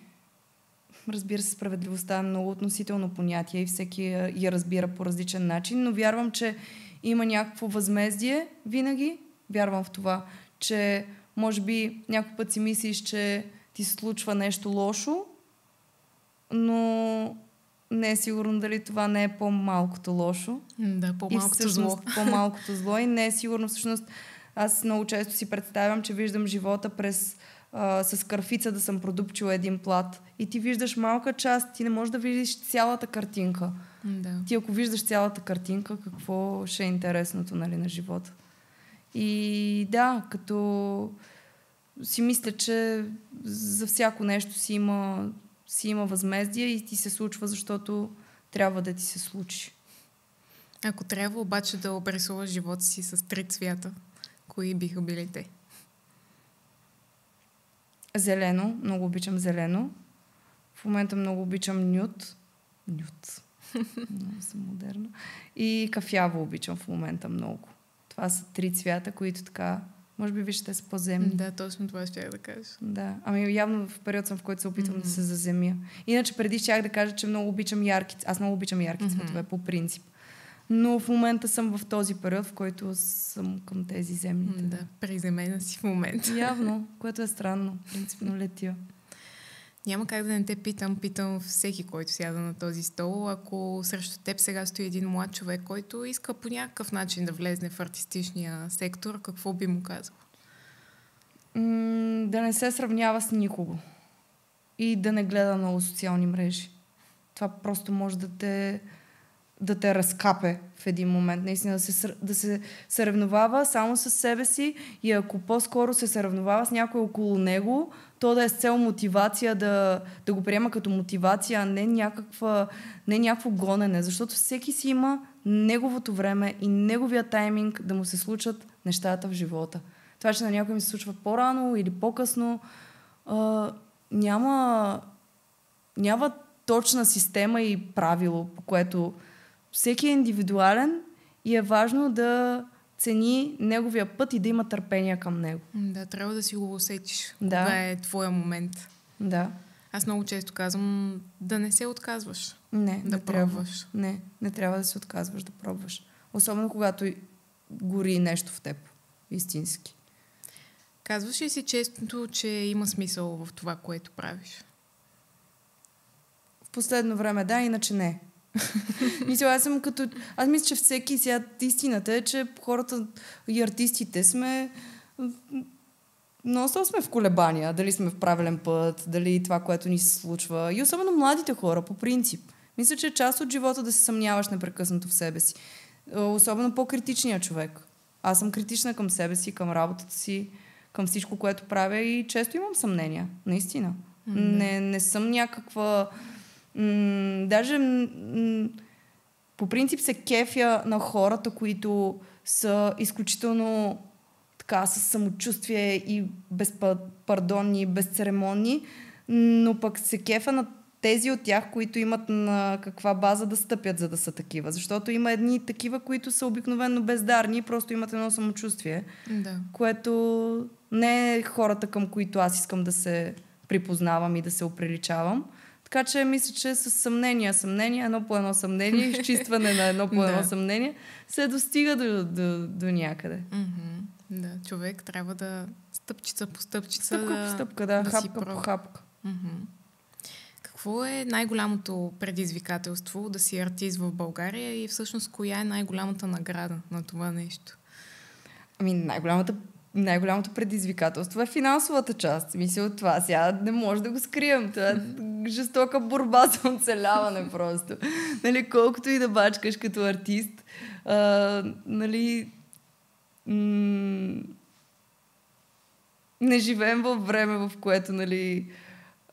Разбира се, справедливостта е много относително понятие и всеки я разбира по различен начин, но вярвам, че има някакво възмездие винаги. Вярвам в това, че може би някой път си мислиш, че ти се случва нещо лошо, но не е сигурно дали това не е по-малкото лошо. Да, по-малкото зло. По-малкото зло и не е сигурно всъщност Аз много често си представям, че виждам живота с кърфица да съм продупчила един плат. И ти виждаш малка част, ти не можеш да видиш цялата картинка. Да. Ти ако виждаш цялата картинка, какво ще е интересното, нали, на живота. И да, като си мисля, че за всяко нещо си има възмездие и ти се случва, защото трябва да ти се случи. Ако трябва обаче да обрисуваш живота си с 3 цвята, кои биха били те? Зелено. Много обичам зелено. В момента много обичам нюд. Много съм модерна. И кафяво обичам в момента много. Това са 3 цвята, които така... Може би вижте са по-земни. Да, точно това ще да кажа. Да. Ами явно в период съм, в който се опитвам да се заземя. Иначе преди щях да кажа, че много обичам ярки. Аз много обичам ярки цветове по принцип. Но в момента съм в този период, в който съм към тези земните. Да, приземена си в момента. Явно, което е странно. Принципно летя. Няма как да не те питам всеки, който сяда на този стол. Ако срещу теб сега стои един млад човек, който иска по някакъв начин да влезне в артистичния сектор, какво би му казал? Да не се сравнява с никого. И да не гледа много социални мрежи. Това просто може да те разкапе в един момент. Наистина да се съревновава само с себе си и ако по-скоро се съревновава с някой около него, то да е с цел мотивация, да го приема като мотивация, а не някакво гонене. Защото всеки си има неговото време и неговия тайминг да му се случат нещата в живота. Това, че на някой ми се случва по-рано или по-късно, няма точна система и правило, по което всеки е индивидуален и е важно да цени неговия път и да има търпение към него. Да, трябва да си го усетиш. Да. Кога е твоя момент. Да. Аз много често казвам да не се отказваш. Не пробваш. Трябва. Не трябва да се отказваш да пробваш. Особено когато гори нещо в теб. Истински. Казваш ли си често, че има смисъл в това, което правиш? В последно време да, иначе не. Аз мисля, че всеки сега истината е, че хората и артистите сме сме в колебания. Дали сме в правилен път, дали това, което ни се случва. И особено младите хора, по принцип. Мисля, че е част от живота да се съмняваш непрекъснато в себе си. Особено по-критичният човек. Аз съм критична към себе си, към работата си, към всичко, което правя и често имам съмнения. Наистина. Не съм някаква... по принцип се кефя на хората, които са изключително така с самочувствие и безпардонни, безцеремонни, но пък се кефя на тези от тях, които имат на каква база да стъпят, за да са такива. Защото има едни такива, които са обикновено бездарни и просто имат едно самочувствие, което не е хората, към които аз искам да се припознавам и да се оприличавам. Така че мисля, че с съмнение, едно по едно съмнение, изчистване на едно по едно съмнение, се достига до някъде. Да, човек трябва да стъпчица по стъпчица. Стъпка по стъпка, да хапка по хапка. Какво е най-голямото предизвикателство да си артист в България и всъщност коя е най-голямата награда на това нещо? Ами най-голямото предизвикателство е финансовата част. Мисля от това. Сега не може да го скрием. Това е жестока борба за оцеляване просто. Нали, колкото и да бачкаш като артист, не живеем във време, в което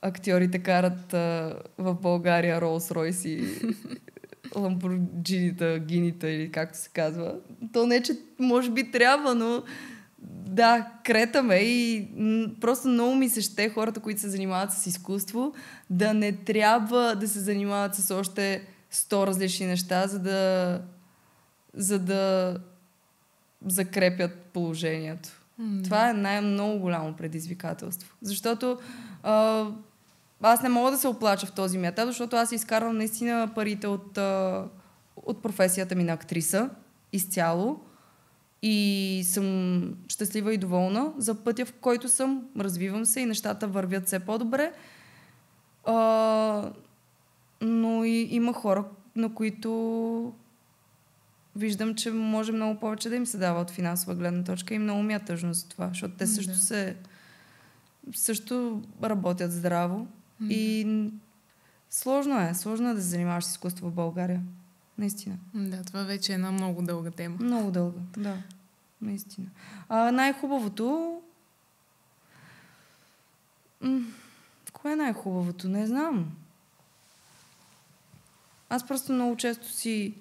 актьорите карат в България Ролс-Ройс и Ламборджинита, Гинита или както се казва. То не, че може би трябва, но да, кретаме и просто много ми се ще хората, които се занимават с изкуство, да не трябва да се занимават с още 100 различни неща, за да закрепят положението. Това е много голямо предизвикателство. Защото аз не мога да се оплача в този етап, защото аз изкарвам наистина парите от професията ми на актриса изцяло и съм щастлива и доволна за пътя, в който съм. Развивам се и нещата вървят все по-добре. Но и има хора, на които виждам, че може много повече да им се дава от финансова гледна точка и много ми е тъжно за това, защото те също работят здраво и сложно е да се занимаваш с изкуство в България. Наистина. Да, това вече е една много дълга тема. Много дълга, да. Наистина. Най-хубавото... Кое е най-хубавото? Не знам. Аз просто много често си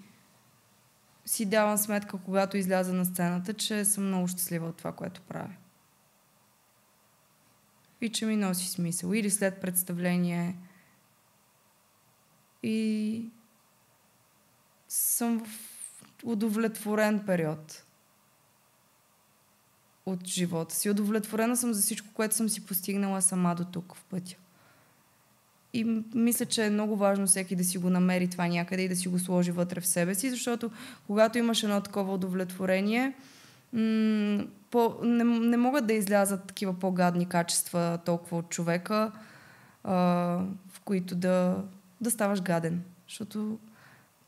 давам сметка, когато изляза на сцената, че съм много щастлива от това, което правя. И че ми носи смисъл. Или след представление. И съм в удовлетворен период от живота си. Удовлетворена съм за всичко, което съм си постигнала сама до тук в пътя. И мисля, че е много важно всеки да си го намери това някъде и да си го сложи вътре в себе си, защото когато имаш едно такова удовлетворение, не могат да излязат такива по-гадни качества толкова от човека, в които да ставаш гаден. Защото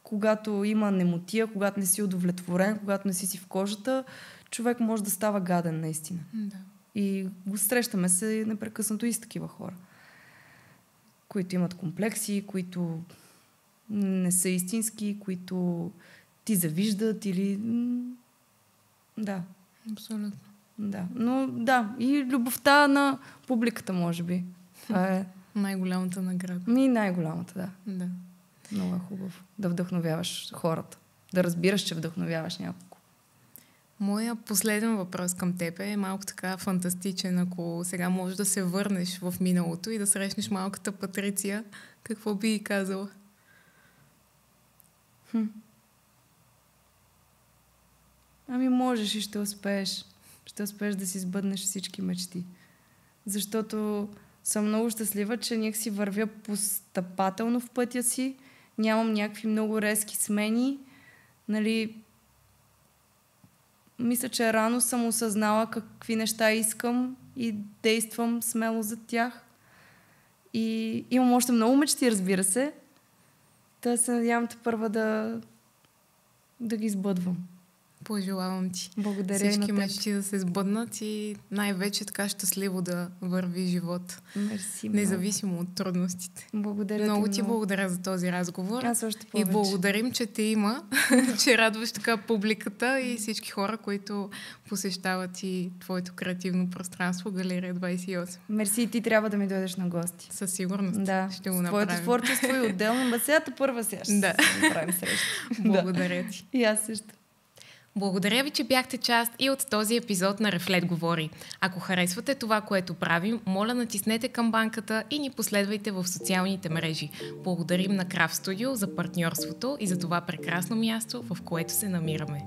когато има немотия, когато не си удовлетворен, когато не си в кожата, човек може да става гаден наистина. Да. И го срещаме се непрекъснато и с такива хора, които имат комплекси, които не са истински, които ти завиждат или... Да. Абсолютно. Да. Но да, и любовта на публиката, може би. Това е... Най-голямата награда. Най-голямата, да. Да. Много е хубаво да вдъхновяваш хората. Да разбираш, че вдъхновяваш няколко. Моя последен въпрос към теб е малко така фантастичен. Ако сега можеш да се върнеш в миналото и да срещнеш малката Патриция, какво би й казала? Ами можеш и ще успееш. Ще успееш да си сбъднеш всички мечти. Защото съм много щастлива, че някак си вървя постъпателно в пътя си. Нямам някакви много резки смени. Нали... Мисля, че рано съм осъзнала какви неща искам и действам смело за тях. И имам още много мечти, разбира се. Та се надявам тепърва да ги сбъдвам. Пожелавам ти. Благодаря. Всички мечти да се сбъднат и най-вече така щастливо да върви живот. Мерси. Независимо от трудностите. Благодаря много ти благодаря за този разговор. Аз още повече. И благодарим, че те има, че радваш така публиката и всички хора, които посещават и твоето креативно пространство, Галерия 28. Мерси, и ти трябва да ми дойдеш на гости. Със сигурност. Да. Ще го направим. Твоето творчество и отделно. Басията първа сега ще направим среща. Благодаря ти. И аз също. Благодаря ви, че бяхте част и от този епизод на Рефлет говори. Ако харесвате това, което правим, моля натиснете камбанката и ни последвайте в социалните мрежи. Благодарим на Craft Studio за партньорството и за това прекрасно място, в което се намираме.